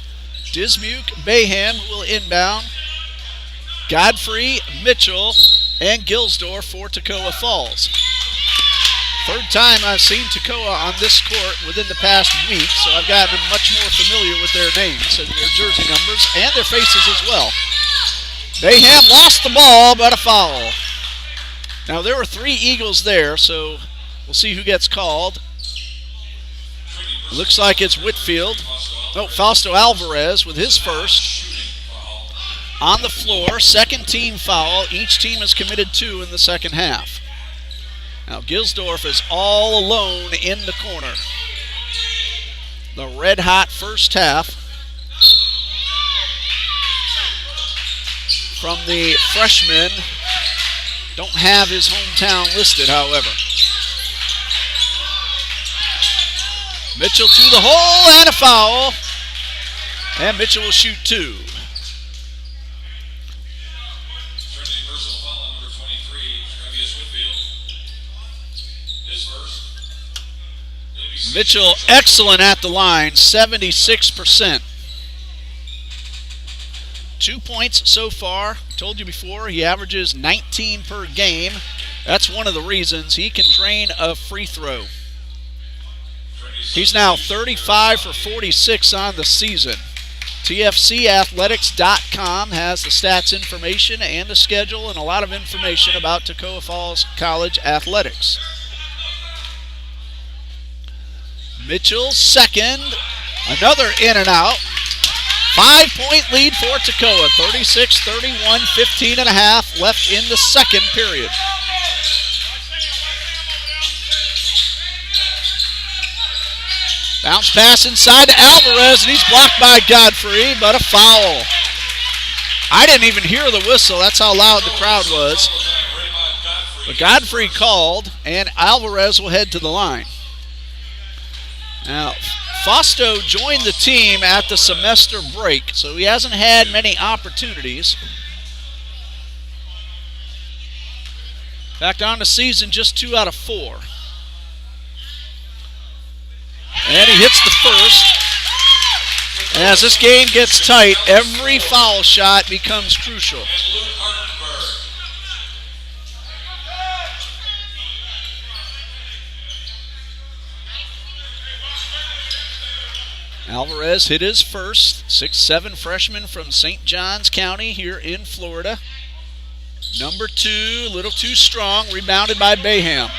Dismuke, Bayham will inbound. Godfrey, Mitchell, and Gilsdorf for Toccoa Falls. Third time I've seen Toccoa on this court within the past week, so I've gotten much more familiar with their names and their jersey numbers and their faces as well. Bayham lost the ball, but a foul. Now there were 3 Eagles there, so we'll see who gets called. Looks like it's Whitfield. No, Fausto Alvarez with his first. On the floor, second team foul. Each team has committed 2 in the second half. Now Gilsdorf is all alone in the corner. The red-hot first half from the freshman. Don't have his hometown listed, however. Mitchell to the hole and a foul. And Mitchell will shoot 2. Trinity personal foul on number 23, Travis Whitfield. His first. Mitchell excellent at the line, 76%. 2 points so far. Told you before, he averages 19 per game. That's one of the reasons he can drain a free throw. He's now 35 for 46 on the season. TFCathletics.com has the stats information and the schedule and a lot of information about Toccoa Falls College athletics. Mitchell second, another in and out. 5-point lead for Toccoa, 36-31, 15 and a half left in the second period. Bounce pass inside to Alvarez, and he's blocked by Godfrey, but a foul. I didn't even hear the whistle. That's how loud the crowd was. But Godfrey called, and Alvarez will head to the line. Now, Fausto joined the team at the semester break, so he hasn't had many opportunities. In fact, on the season, just 2 out of 4. And he hits the first. And as this game gets tight, every foul shot becomes crucial. Alvarez hit his first. 6'7" freshman from St. Johns County here in Florida. Number 2, a little too strong, rebounded by Bayham.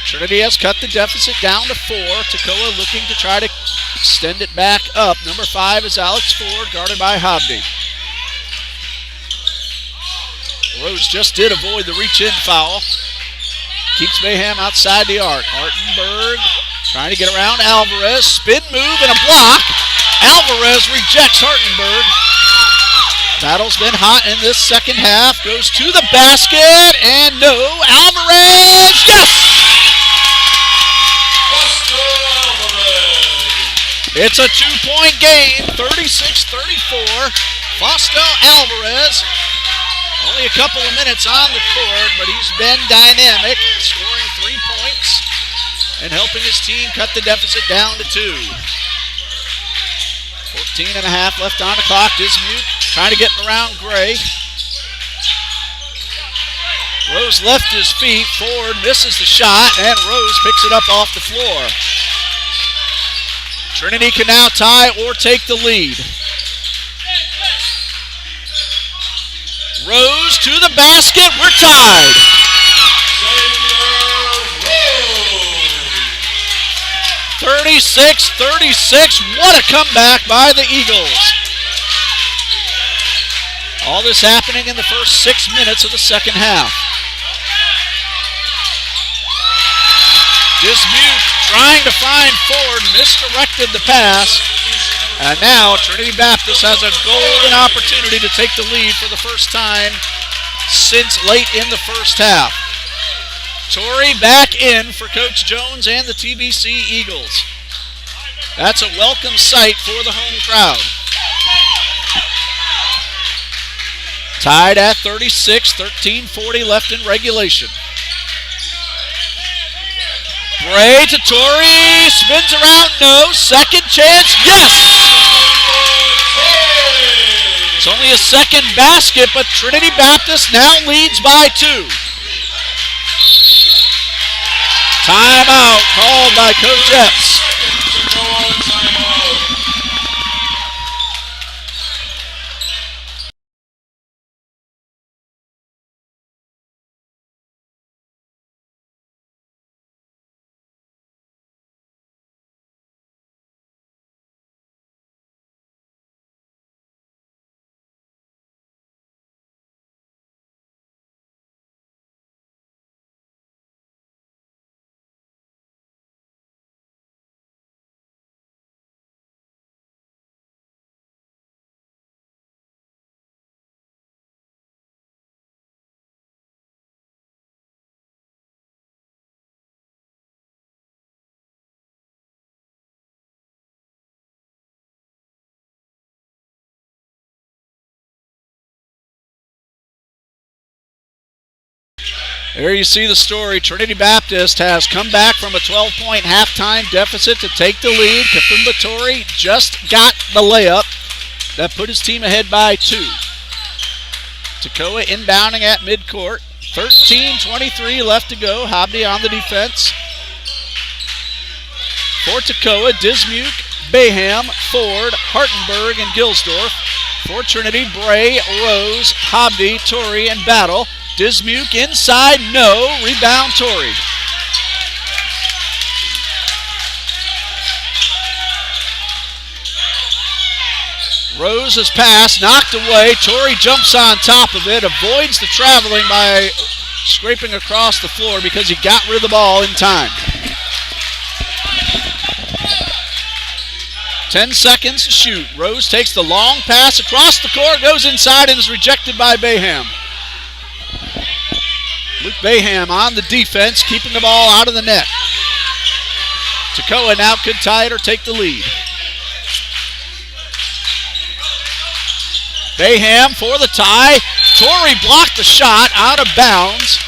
Trinity has cut the deficit down to 4. Toccoa looking to try to extend it back up. Number 5 is Alex Ford, guarded by Hobby. Rose just did avoid the reach-in foul. Keeps Bayham outside the arc. Hartenberg trying to get around Alvarez. Spin move and a block. Alvarez rejects Hartenberg. Battle's been hot in this second half. Goes to the basket, and no. Alvarez, yes! It's a 2-point game, 36-34. Fausto Alvarez, only a couple of minutes on the court, but he's been dynamic, scoring 3 points and helping his team cut the deficit down to 2. 14 and a half left on the clock. Dismute trying to get around Gray. Rose left his feet. Ford misses the shot, and Rose picks it up off the floor. Trinity can now tie or take the lead. Rose to the basket. We're tied. 36-36. What a comeback by the Eagles. All this happening in the first 6 minutes of the second half. Dismute trying to find Ford, misdirected the pass. And now Trinity Baptist has a golden opportunity to take the lead for the first time since late in the first half. Torrey back in for Coach Jones and the TBC Eagles. That's a welcome sight for the home crowd. Tied at 36, 13:40 left in regulation. Bray to Torrey, spins around, no, second chance, yes! It's only a second basket, but Trinity Baptist now leads by 2. Timeout called by Coach Epps. There you see the story. Trinity Baptist has come back from a 12-point halftime deficit to take the lead. Kafumba Torrey just got the layup that put his team ahead by 2. Toccoa inbounding at midcourt. 13:23 left to go. Habdi on the defense. For Toccoa, Dismuke, Bayham, Ford, Hartenberg, and Gilsdorf. For Trinity, Bray, Rose, Habdi, Torrey, and Battle. Dismuke inside, no. Rebound, Torrey. Rose's pass knocked away. Torrey jumps on top of it, avoids the traveling by scraping across the floor because he got rid of the ball in time. 10 seconds to shoot. Rose takes the long pass across the court, goes inside, and is rejected by Bayham. Luke Bayham on the defense, keeping the ball out of the net. Toccoa now could tie it or take the lead. Bayham for the tie. Torrey blocked the shot out of bounds,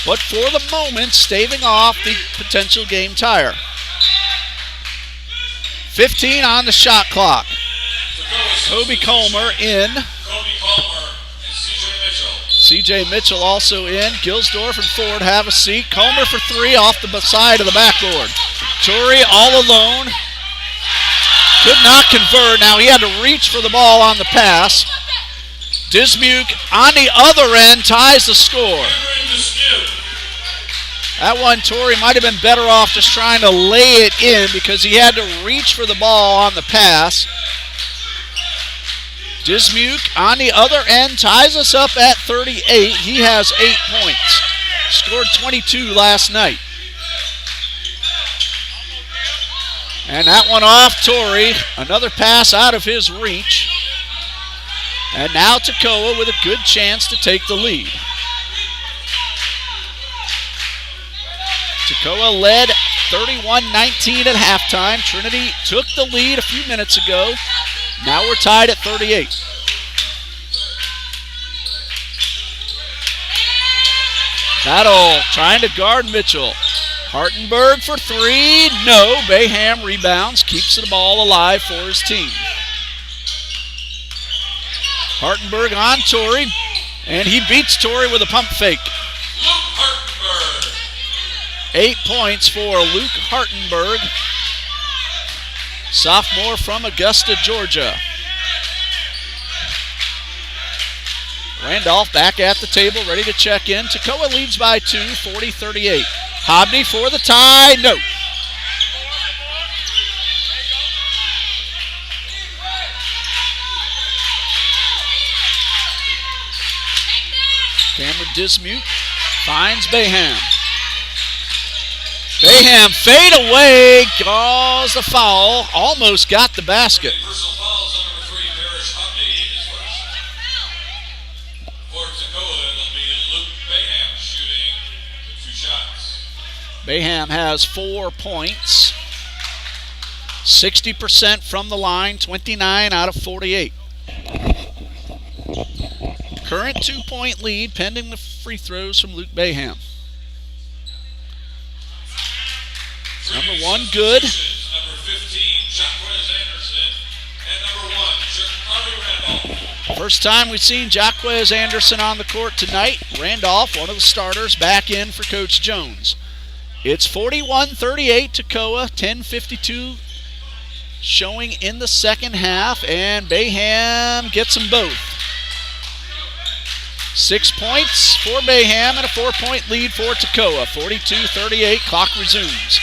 but for the moment staving off the potential game tire. 15 on the shot clock. Kobe Comer in. CJ Mitchell also in. Gilsdorf and Ford have a seat. Comer for 3 off the side of the backboard. Torrey all alone. Could not convert. Now he had to reach for the ball on the pass. Dismuke on the other end ties the score. That one, Torrey might have been better off just trying to lay it in because he had to reach for the ball on the pass. Dismuke on the other end ties us up at 38. He has 8 points. Scored 22 last night. And that one off Torrey. Another pass out of his reach. And now Toccoa with a good chance to take the lead. Toccoa led 31-19 at halftime. Trinity took the lead a few minutes ago. Now we're tied at 38. Battle trying to guard Mitchell. Hartenberg for three. No. Bayham rebounds, keeps the ball alive for his team. Hartenberg on Torrey, and he beats Torrey with a pump fake. Luke Hartenberg. 8 points for Luke Hartenberg, sophomore from Augusta, Georgia. Randolph back at the table, ready to check in. Toccoa leads by 2, 40-38. Hobney for the tie, no. Cameron Dismute finds Bayham. Bayham fade away, draws the foul, almost got the basket. Personal fouls on number 3, Parrish Hobney is first. For Toccoa, it'll be Luke Bayham shooting the 2 shots. Bayham has 4 points, 60% from the line, 29 out of 48. Current 2-point lead pending the free throws from Luke Bayham. Number 1 good. Number 15, Jacquez Anderson. And number 1, Shakari Randolph. First time we've seen Jacquez Anderson on the court tonight. Randolph, one of the starters, back in for Coach Jones. It's 41-38 Toccoa, 10:52 showing in the second half, and Bayham gets them both. 6 points for Bayham and a 4-point lead for Toccoa. 42-38, clock resumes.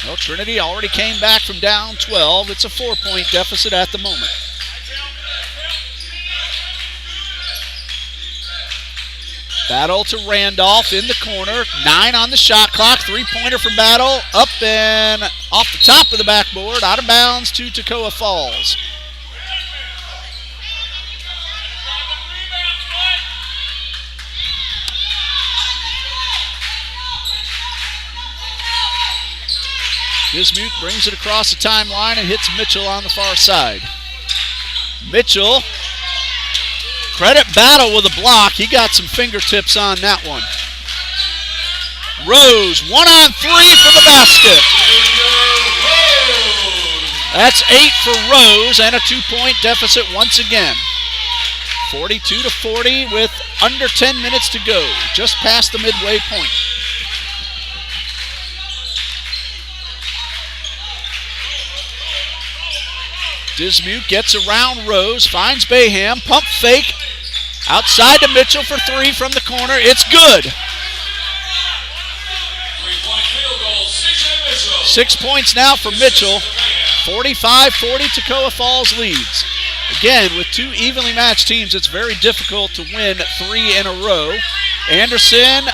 Well, Trinity already came back from down 12. It's a 4-point deficit at the moment. Battle to Randolph in the corner. 9 on the shot clock. 3-pointer for Battle. Up and off the top of the backboard. Out of bounds to Toccoa Falls. Dismute brings it across the timeline and hits Mitchell on the far side. Mitchell, credit Battle with a block. He got some fingertips on that one. Rose, 1-on-3 for the basket. That's 8 for Rose and a 2-point deficit once again. 42-40 with under 10 minutes to go, just past the midway point. Dismute gets around Rose, finds Bayham, pump fake, outside to Mitchell for 3 from the corner. It's good. 3-point field goal, CJ Mitchell. 6 points now for Mitchell. 45-40, Toccoa Falls leads. Again, with 2 evenly matched teams, it's very difficult to win 3 in a row. Anderson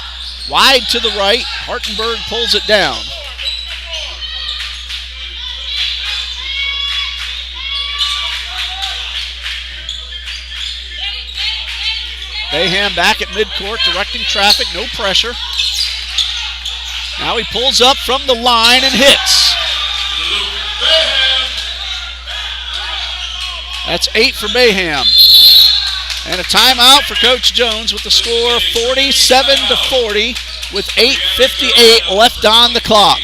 wide to the right. Hartenberg pulls it down. Bayham back at midcourt, directing traffic, no pressure. Now he pulls up from the line and hits. That's 8 for Bayham. And a timeout for Coach Jones with the score 47-40 with 8:58 left on the clock.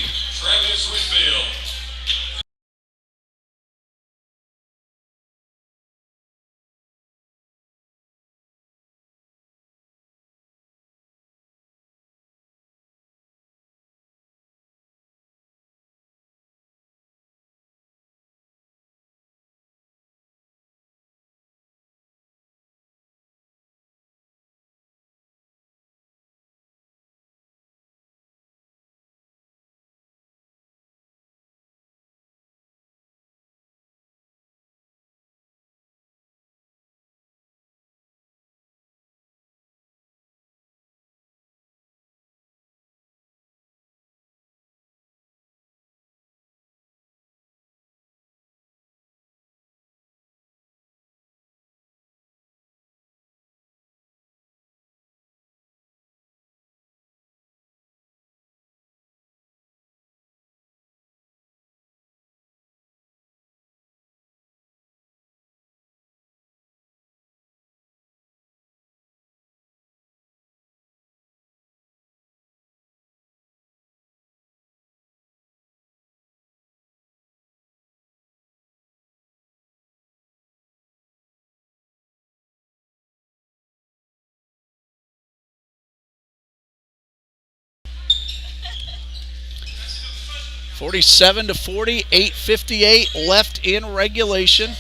47-40, 8:58 left in regulation.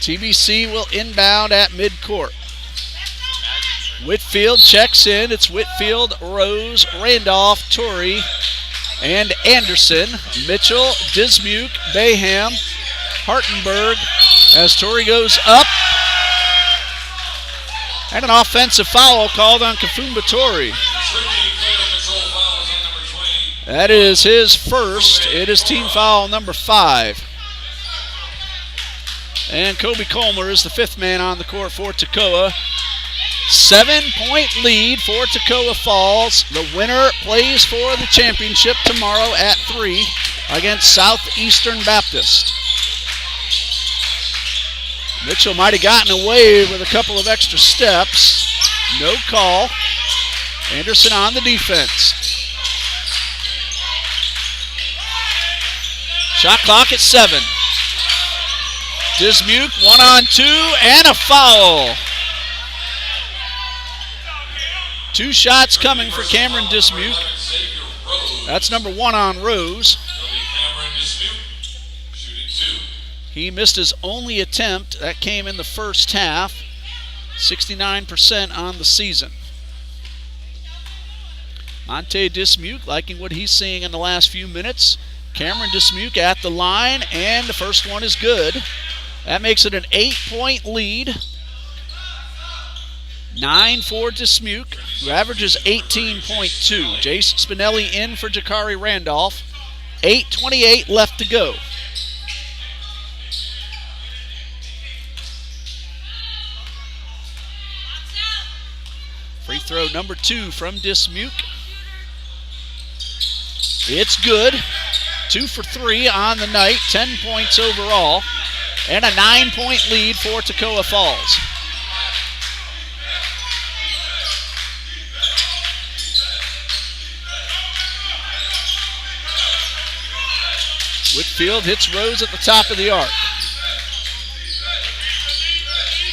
TBC will inbound at midcourt. Whitfield checks in. It's Whitfield, Rose, Randolph, Torrey, and Anderson. Mitchell, Dismuke, Bayham, Hartenberg as Torrey goes up. And an offensive foul called on Kafumba Torrey. That is his first. It is team foul number 5. And Kobe Colmer is the 5th man on the court for Toccoa. 7-point lead for Toccoa Falls. The winner plays for the championship tomorrow at 3 against Southeastern Baptist. Mitchell might have gotten away with a couple of extra steps. No call. Anderson on the defense. Shot clock at 7. Dismuke 1-on-2 and a foul. 2 shots coming for Cameron Dismuke. That's number 1 on Rose. He missed his only attempt. That came in the first half. 69% on the season. Monte Dismuke liking what he's seeing in the last few minutes. Cameron Dismuke at the line, and the first one is good. That makes it an 8-point lead. 9 for Dismuke, who averages 18.2. Jace Spinelli in for Jakari Randolph. 8:28 left to go. Free throw number 2 from Dismuke. It's good. 2 for 3 on the night. 10 points overall. And a 9-point lead for Toccoa Falls. Whitfield hits Rose at the top of the arc.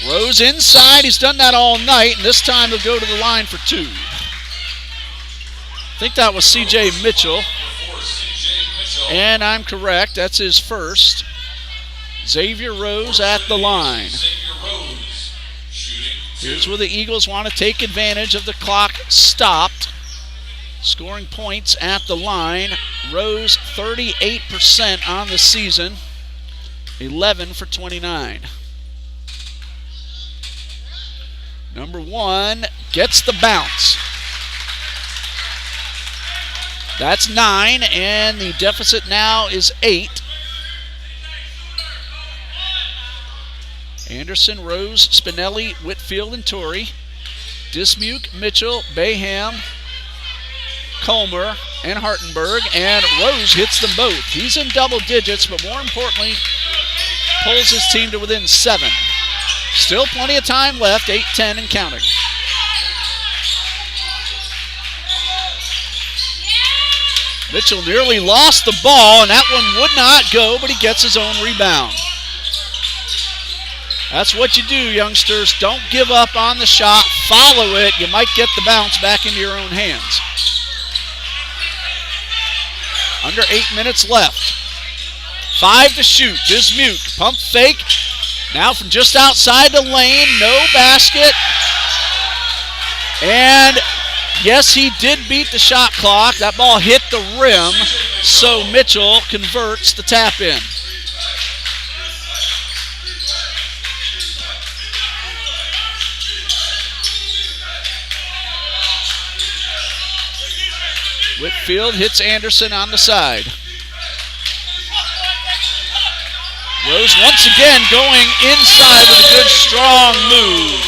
Rose inside. He's done that all night, and this time he'll go to the line for 2. I think that was C.J. Mitchell. And I'm correct. That's his first. Xavier Rose at the line. Here's where the Eagles want to take advantage of the clock stopped. Scoring points at the line. Rose 38% on the season. 11 for 29. Number 1 gets the bounce. That's 9, and the deficit now is 8. Anderson, Rose, Spinelli, Whitfield, and Torrey. Dismuke, Mitchell, Bayham, Colmer, and Hartenberg, and Rose hits them both. He's in double digits, but more importantly, pulls his team to within 7. Still plenty of time left, 8-10 and counting. Mitchell nearly lost the ball, and that one would not go, but he gets his own rebound. That's what you do, youngsters. Don't give up on the shot. Follow it. You might get the bounce back into your own hands. Under 8 minutes left. 5 to shoot. Dismuke. Pump fake. Now from just outside the lane. No basket. And yes, he did beat the shot clock. That ball hit the rim. So Mitchell converts the tap in. Whitfield hits Anderson on the side. Rose once again going inside with a good strong move.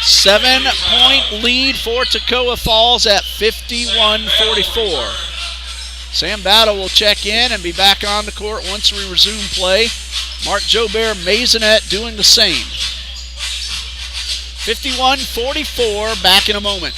7-point lead for Toccoa Falls at 51-44. Sam Battle will check in and be back on the court once we resume play. Mark Jobert Maisonette doing the same. 51-44, back in a moment.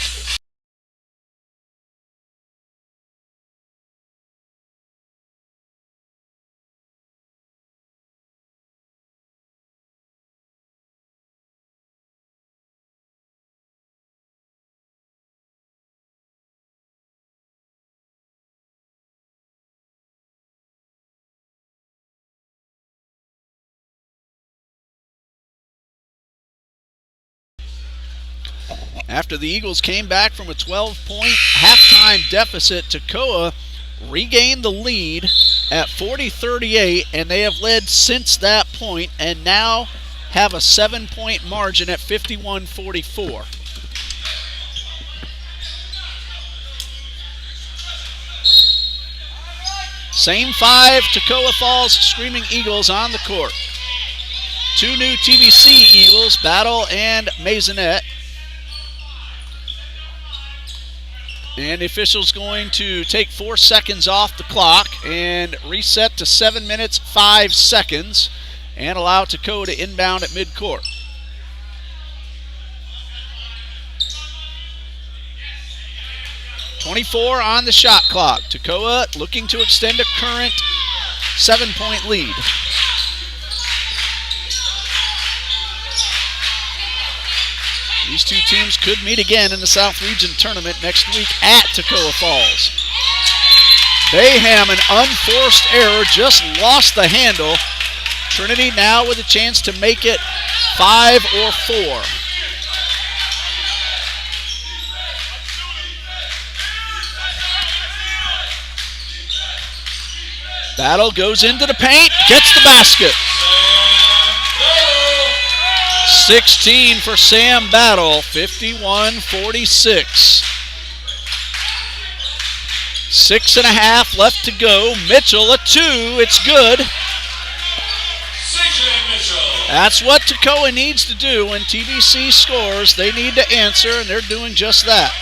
After the Eagles came back from a 12-point halftime deficit, Toccoa regained the lead at 40-38, and they have led since that point and now have a 7-point margin at 51-44. Same 5 Toccoa Falls Screaming Eagles on the court. 2 new TBC Eagles, Battle and Maisonette. And the official's going to take 4 seconds off the clock and reset to 7 minutes, 5 seconds, and allow Toccoa to inbound at midcourt. .24 on the shot clock. Toccoa looking to extend a current 7-point lead. These two teams could meet again in the South Region Tournament next week at Toccoa Falls. Bayham, an unforced error, just lost the handle. Trinity now with a chance to make it 5 or 4. Battle goes into the paint, gets the basket. 16 for Sam Battle, 51-46. 6.5 left to go. Mitchell, a 2, it's good. That's what Toccoa needs to do when TBC scores. They need to answer, and they're doing just that.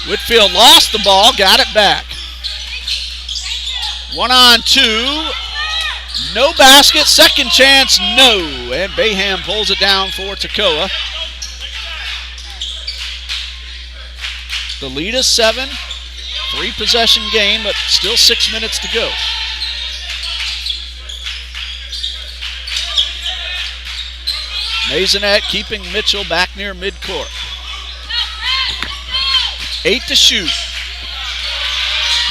Whitfield lost the ball, got it back. 1-on-2. No basket, second chance, no. And Bayham pulls it down for Toccoa. The lead is 7. 3-possession game, but still 6 minutes to go. Maisonette keeping Mitchell back near midcourt. 8 to shoot.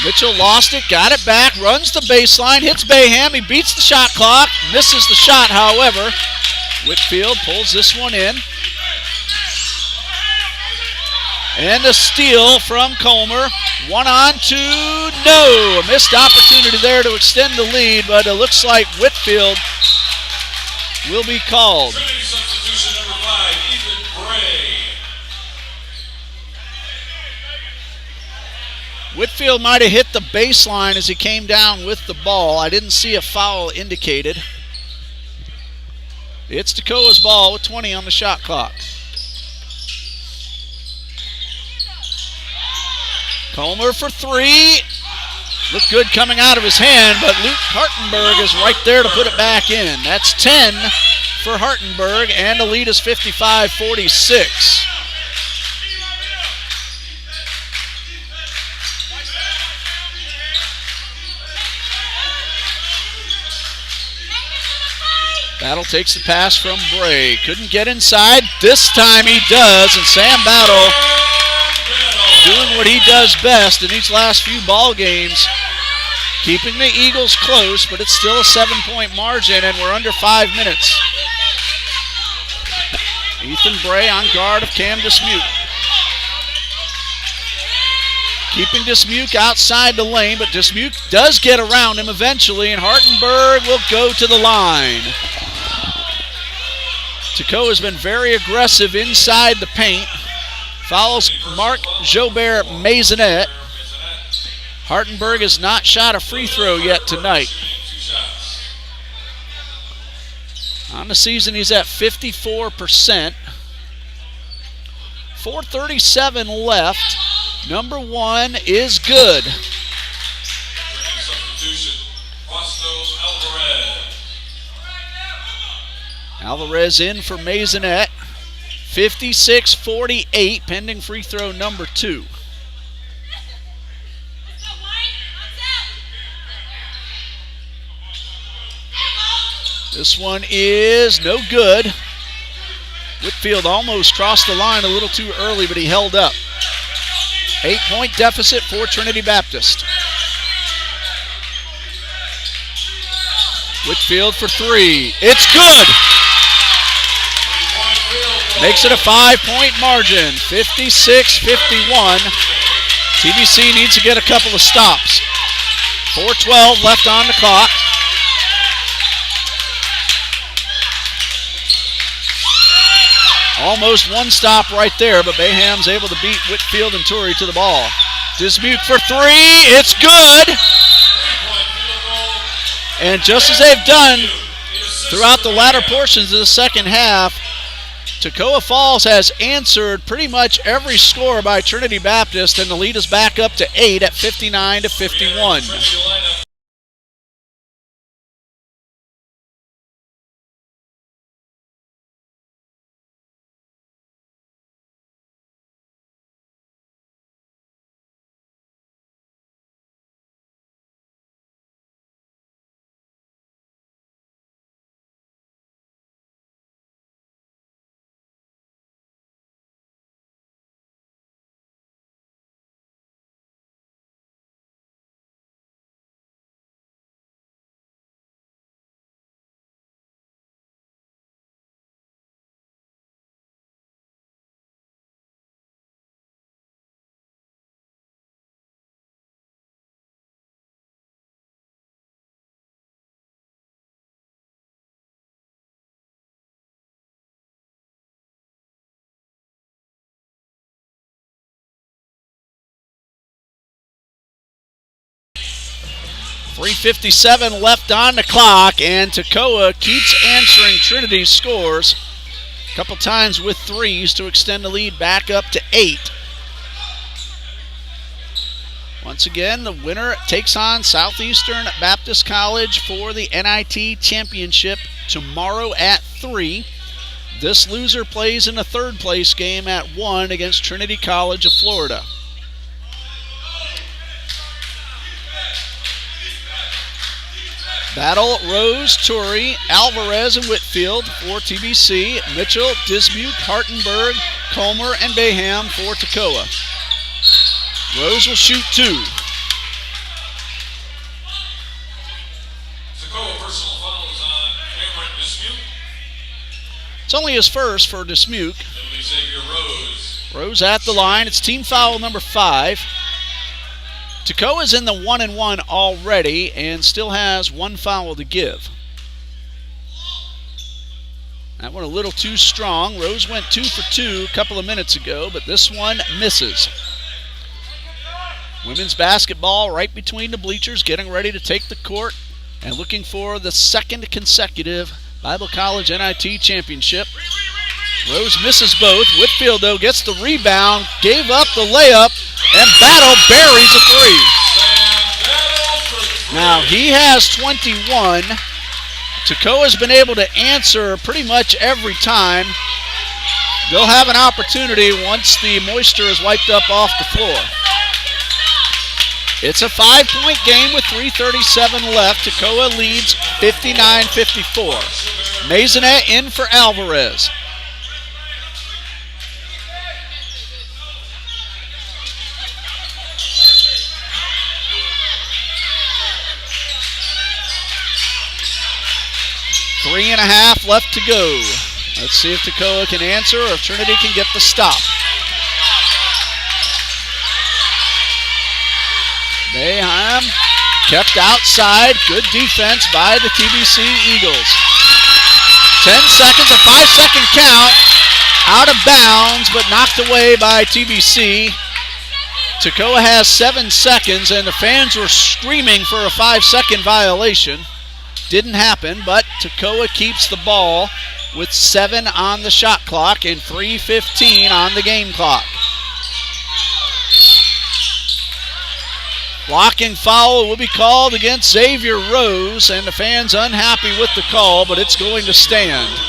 Mitchell lost it, got it back, runs the baseline, hits Bayham, he beats the shot clock, misses the shot, however. Whitfield pulls this one in. And the steal from Comer. 1-on-2, no! A missed opportunity there to extend the lead, but it looks like Whitfield will be called. Trinity substitution number 5, Ethan Bray. Whitfield might have hit the baseline as he came down with the ball. I didn't see a foul indicated. It's Toccoa's ball with 20 on the shot clock. Comer for 3. Looked good coming out of his hand, but Luke Hartenberg is right there to put it back in. That's 10 for Hartenberg, and the lead is 55-46. Battle takes the pass from Bray. Couldn't get inside. This time he does, and Sam Battle doing what he does best in these last few ball games, keeping the Eagles close, but it's still a 7-point margin, and we're under 5 minutes. Ethan Bray on guard of Cam Dismuke. Keeping Dismuke outside the lane, but Dismuke does get around him eventually, and Hartenberg will go to the line. Toccoa has been very aggressive inside the paint. Follows Mark Jobert Maisonette. Hartenberg has not shot a free throw yet tonight. On the season, he's at 54%. 4:37 left. Number 1 is good. Substitution, Fausto Alvarez. Alvarez in for Maisonette. 56-48, pending free throw number 2. This one is no good. Whitfield almost crossed the line a little too early, but he held up. 8-point deficit for Trinity Baptist. Whitfield for 3. It's good. Makes it a 5-point margin, 56-51. TBC needs to get a couple of stops. 4:12 left on the clock. Almost one stop right there, but Bayham's able to beat Whitfield and Torrey to the ball. Dismuke for three, it's good. And just as they've done throughout the latter portions of the second half, Toccoa Falls has answered pretty much every score by Trinity Baptist, and the lead is back up to 8 at 59-51. .357 left on the clock, and Toccoa keeps answering Trinity's scores. A couple times with threes to extend the lead back up to 8. Once again, the winner takes on Southeastern Baptist College for the NIT Championship tomorrow at 3. This loser plays in a third-place game at 1 against Trinity College of Florida. Battle Rose, Torrey, Alvarez, and Whitfield for TBC. Mitchell, Dismuke, Hartenberg, Comer, and Bayham for Toccoa. Rose will shoot 2. Toccoa personal fouls on Cameron Dismuke. It's only his first for Dismuke. Rose at the line. It's team foul number 5. Toccoa is in the 1-1 already and still has 1 foul to give. That one a little too strong. Rose went 2 for 2 a couple of minutes ago, but this one misses. Women's basketball right between the bleachers, getting ready to take the court and looking for the second consecutive Bible College NIT championship. Rose misses both. Whitfield, though, gets the rebound, gave up the layup, and Battle buries a 3. Now, he has 21. Toccoa's been able to answer pretty much every time. They'll have an opportunity once the moisture is wiped up off the floor. It's a 5-point game with 3:37 left. Toccoa leads 59-54. Maisonette in for Alvarez. Three and a half left to go. Let's see if Toccoa can answer or if Trinity can get the stop. Bayham kept outside. Good defense by the TBC Eagles. 10 seconds, a 5-second count. Out of bounds, but knocked away by TBC. Toccoa has 7 seconds, and the fans were screaming for a 5-second violation. Didn't happen, but Toccoa keeps the ball with 7 on the shot clock and 3:15 on the game clock. Blocking foul will be called against Xavier Rose, and the fans unhappy with the call, but it's going to stand.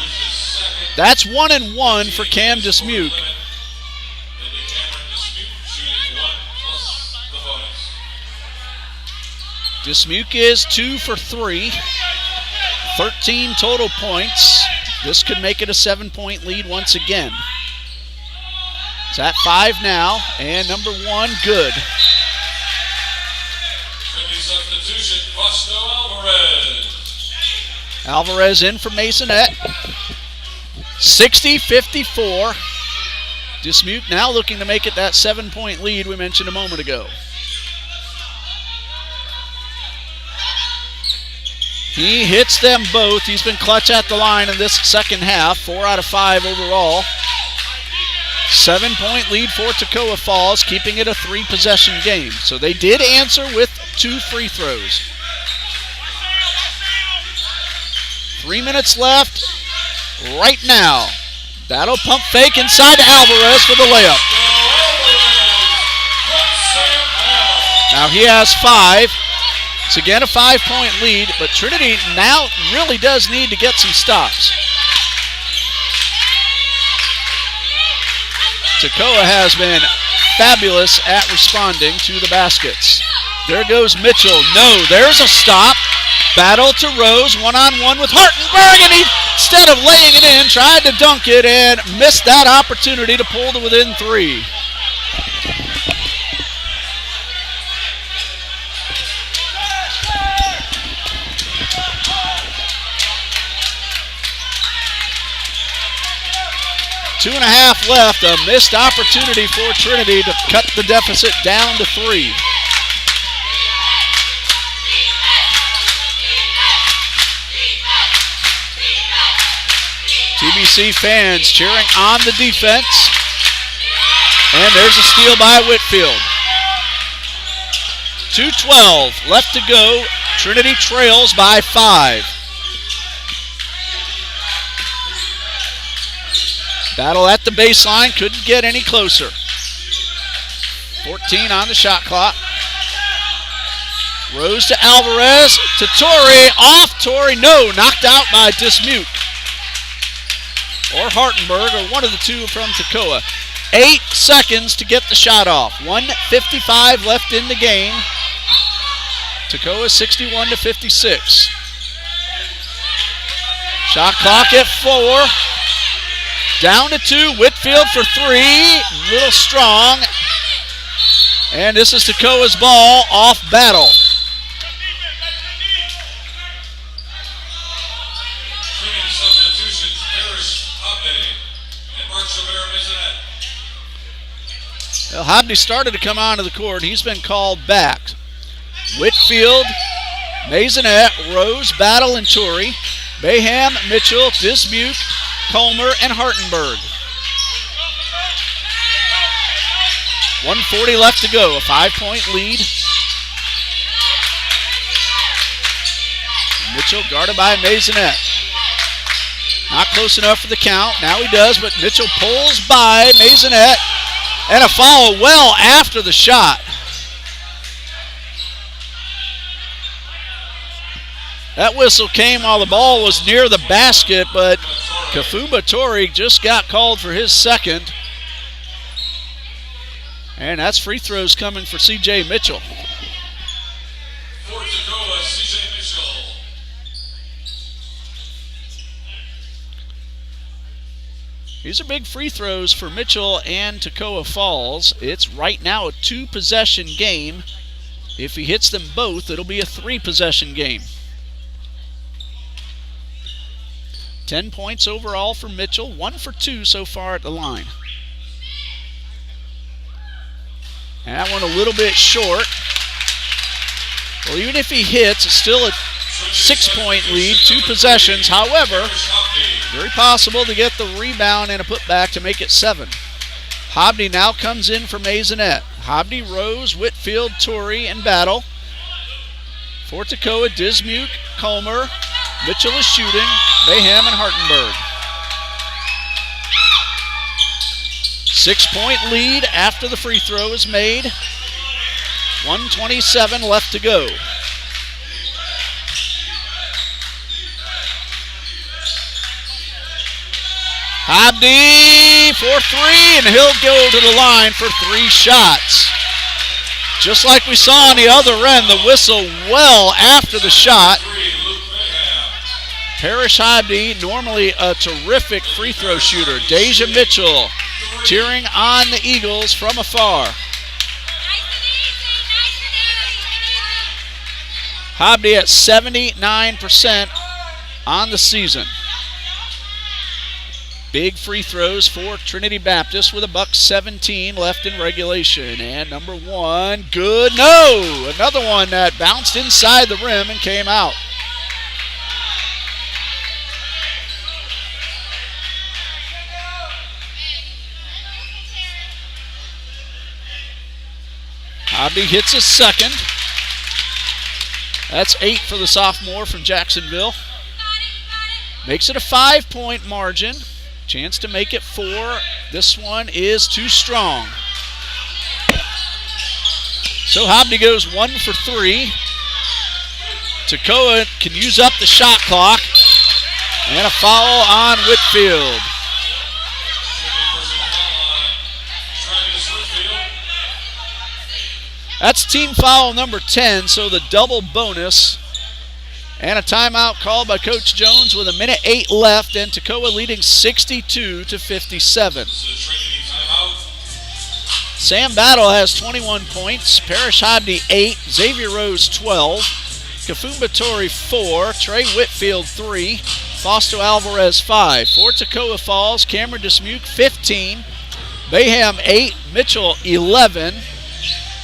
That's 1-1 for Cam Dismuke. Dismuke is 2 for 3. 13 total points. This could make it a 7-point lead once again. It's at 5 now, and number 1, good. Substitution, Alvarez. Alvarez in for Maisonette. 60-54. Dismute now looking to make it that 7-point lead we mentioned a moment ago. He hits them both. He's been clutch at the line in this second half. 4 out of 5 overall. 7-point lead for Toccoa Falls, keeping it a 3-possession game. So they did answer with 2 free throws. 3 minutes left right now. Battle pump fake inside to Alvarez for the layup. Now he has 5. It's again a 5-point lead, but Trinity now really does need to get some stops. Toccoa has been fabulous at responding to the baskets. There goes Mitchell. No, there's a stop. Battle to Rose, one-on-one with Hartenberg, and he, instead of laying it in, tried to dunk it and missed that opportunity to pull to within 3. Two and a half left, a missed opportunity for Trinity to cut the deficit down to 3. TBC fans cheering on the defense. And there's a steal by Whitfield. 2:12 left to go. Trinity trails by 5. Battle at the baseline, couldn't get any closer. 14 on the shot clock. Rose to Alvarez, to Torrey, off Torrey, no, knocked out by Dismute. Or Hartenberg, or one of the two from Toccoa. 8 seconds to get the shot off. 1:55 left in the game. Toccoa 61-56. Shot clock at 4. Down to 2, Whitfield for 3, little strong. And this is Toccoa's ball off Battle. Substitutions, Harris, Hobday, and Mark Chavera-Maisonette. Well, Hobday started to come onto the court. He's been called back. Whitfield, Maisonette, Rose, Battle, and Torrey. Bayham, Mitchell, Dismute, Comer, and Hartenberg. 1:40 left to go, a 5-point lead. Mitchell guarded by Maisonette. Not close enough for the count. Now he does, but Mitchell pulls by Maisonette. And a foul well after the shot. That whistle came while the ball was near the basket, but Kafumba Torrey just got called for his second. And that's free throws coming for C.J. Mitchell. For Toccoa, C.J. Mitchell. These are big free throws for Mitchell and Toccoa Falls. It's right now a 2-possession game. If he hits them both, it'll be a 3-possession game. 10 points overall for Mitchell, 1 for 2 so far at the line. And that one a little bit short. Well, even if he hits, it's still a 6-point lead, 2 possessions. However, very possible to get the rebound and a putback to make it 7. Hobday now comes in for Maisonette. Hobday, Rose, Whitfield, Torrey, and Battle. For Toccoa, Dismute, Comer. Mitchell is shooting. Bayham and Hartenberg. 6-point lead after the free throw is made. 1:27 left to go. Hobday for 3, and he'll go to the line for 3 shots. Just like we saw on the other end, the whistle well after the shot. Parrish Hobday, normally a terrific free throw shooter. Deja Mitchell cheering on the Eagles from afar. Hobday at 79% on the season. Big free throws for Trinity Baptist with $1:17 left in regulation. And number one, good. No! Another one that bounced inside the rim and came out. Hobby hits a second. That's 8 for the sophomore from Jacksonville. Makes it a 5-point margin. Chance to make it 4. This one is too strong. So Hobby goes 1 for 3. Toccoa can use up the shot clock. And a foul on Whitfield. That's team foul number 10, so the double bonus. And a timeout called by Coach Jones with 1:08 left, and Toccoa leading 62-57. Sam Battle has 21 points, Parrish Hodney 8, Xavier Rose 12, Kafumba Tori 4, Trey Whitfield 3, Fausto Alvarez 5. For Toccoa Falls, Cameron Dismuke 15, Bayham 8, Mitchell 11,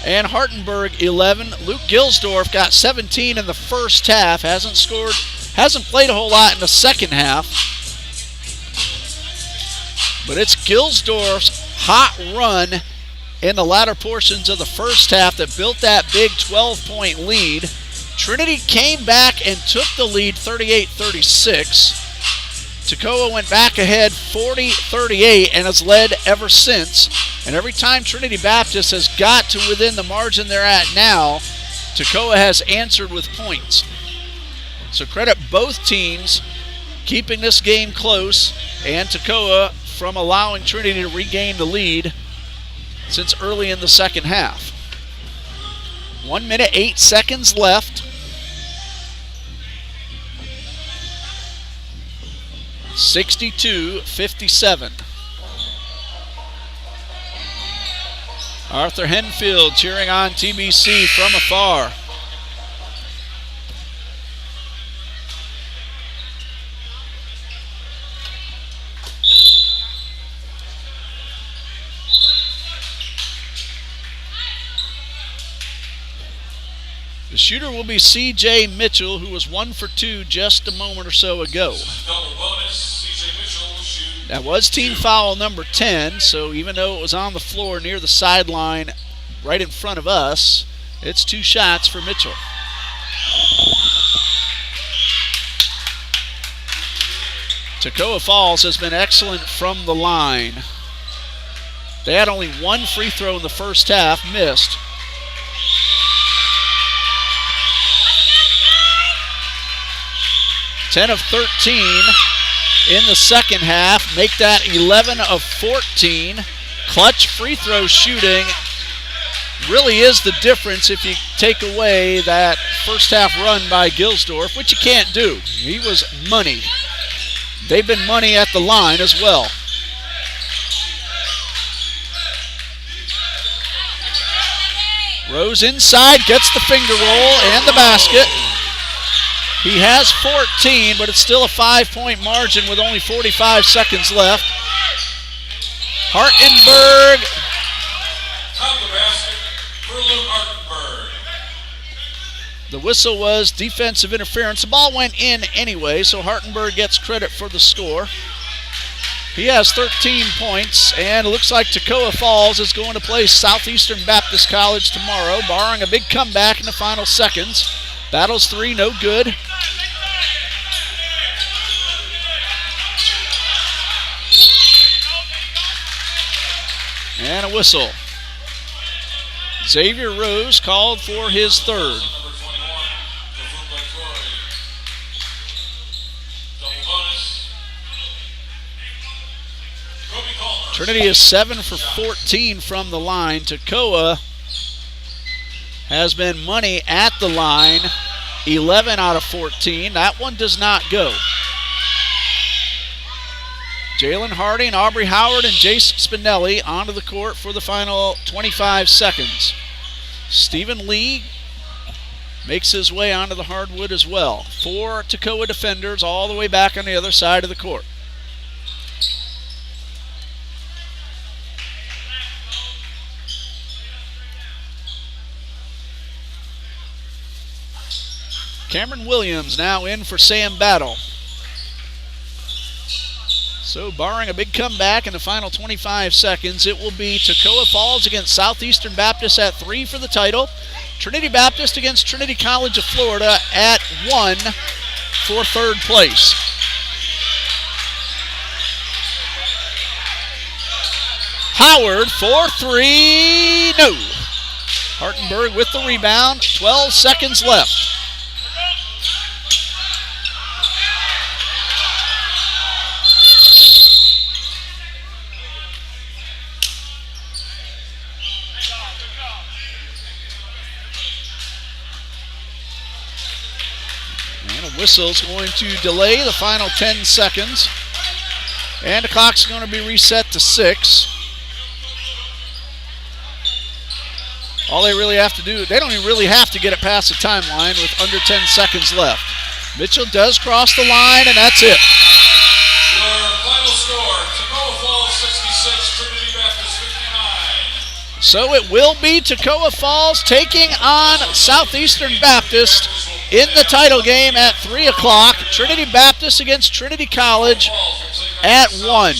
and Hartenberg 11. Luke Gilsdorf got 17 in the first half. Hasn't played a whole lot in the second half. But it's Gilsdorf's hot run in the latter portions of the first half that built that big 12-point lead. Trinity came back and took the lead 38-36. Toccoa went back ahead 40-38 and has led ever since. And every time Trinity Baptist has got to within the margin they're at now, Toccoa has answered with points. So credit both teams keeping this game close, and Toccoa from allowing Trinity to regain the lead since early in the second half. 1 minute, 8 seconds left. 62-57. Arthur Henfield cheering on TBC from afar. The shooter will be C.J. Mitchell, who was 1 for 2 just a moment or so ago. That was team foul number 10, so even though it was on the floor near the sideline right in front of us, it's 2 shots for Mitchell. Toccoa Falls has been excellent from the line. They had only 1 free throw in the first half, missed. Ten of 13 in the second half, make that 11 of 14. Clutch free throw shooting really is the difference if you take away that first half run by Gilsdorf, which you can't do. He was money. They've been money at the line as well. Rose inside, gets the finger roll and the basket. He has 14, but it's still a 5-point margin with only 45 seconds left. Hartenberg. Top the basket for Luke Hartenberg. The whistle was defensive interference. The ball went in anyway, so Hartenberg gets credit for the score. He has 13 points, and it looks like Toccoa Falls is going to play Southeastern Baptist College tomorrow, barring a big comeback in the final seconds. Battles 3, no good. And a whistle. Xavier Rose called for his third. Trinity is 7 for 14 from the line. Toccoa has been money at the line, 11 out of 14. That one does not go. Jalen Harding, Aubrey Howard, and Jace Spinelli onto the court for the final 25 seconds. Stephen Lee makes his way onto the hardwood as well. 4 Toccoa defenders all the way back on the other side of the court. Cameron Williams now in for Sam Battle. So barring a big comeback in the final 25 seconds, it will be Toccoa Falls against Southeastern Baptist at 3 for the title. Trinity Baptist against Trinity College of Florida at 1 for third place. Howard for 3, no. Hartenberg with the rebound, 12 seconds left. Whistle's going to delay the final 10 seconds. And the clock's going to be reset to 6. All they really have to do, they don't even really have to get it past the timeline with under 10 seconds left. Mitchell does cross the line, and that's it. Your final score, Toccoa Falls 66, Trinity Baptist 59. So it will be Toccoa Falls taking on Southeastern Baptist in the title game at 3 o'clock. Trinity Baptist against Trinity College at 1.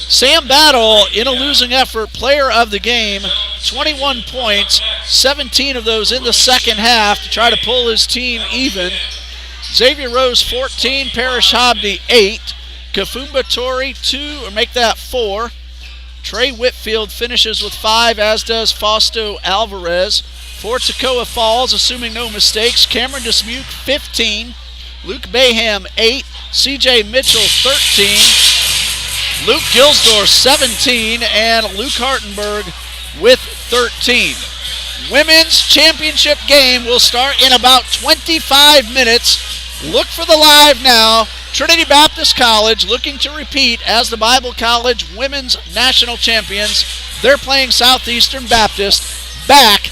Sam Battle, in a losing effort, player of the game, 21 points, 17 of those in the second half to try to pull his team even. Xavier Rose, 14, Parrish Hobby, 8. Kafumba Tori, 2, or make that 4. Trey Whitfield finishes with 5, as does Fausto Alvarez. For Toccoa Falls, assuming no mistakes, Cameron Dismuke, 15. Luke Bayham, 8. CJ Mitchell, 13. Luke Gilsdorf, 17. And Luke Hartenberg with 13. Women's championship game will start in about 25 minutes. Look for the live now. Trinity Baptist College looking to repeat as the Bible College women's national champions. They're playing Southeastern Baptist back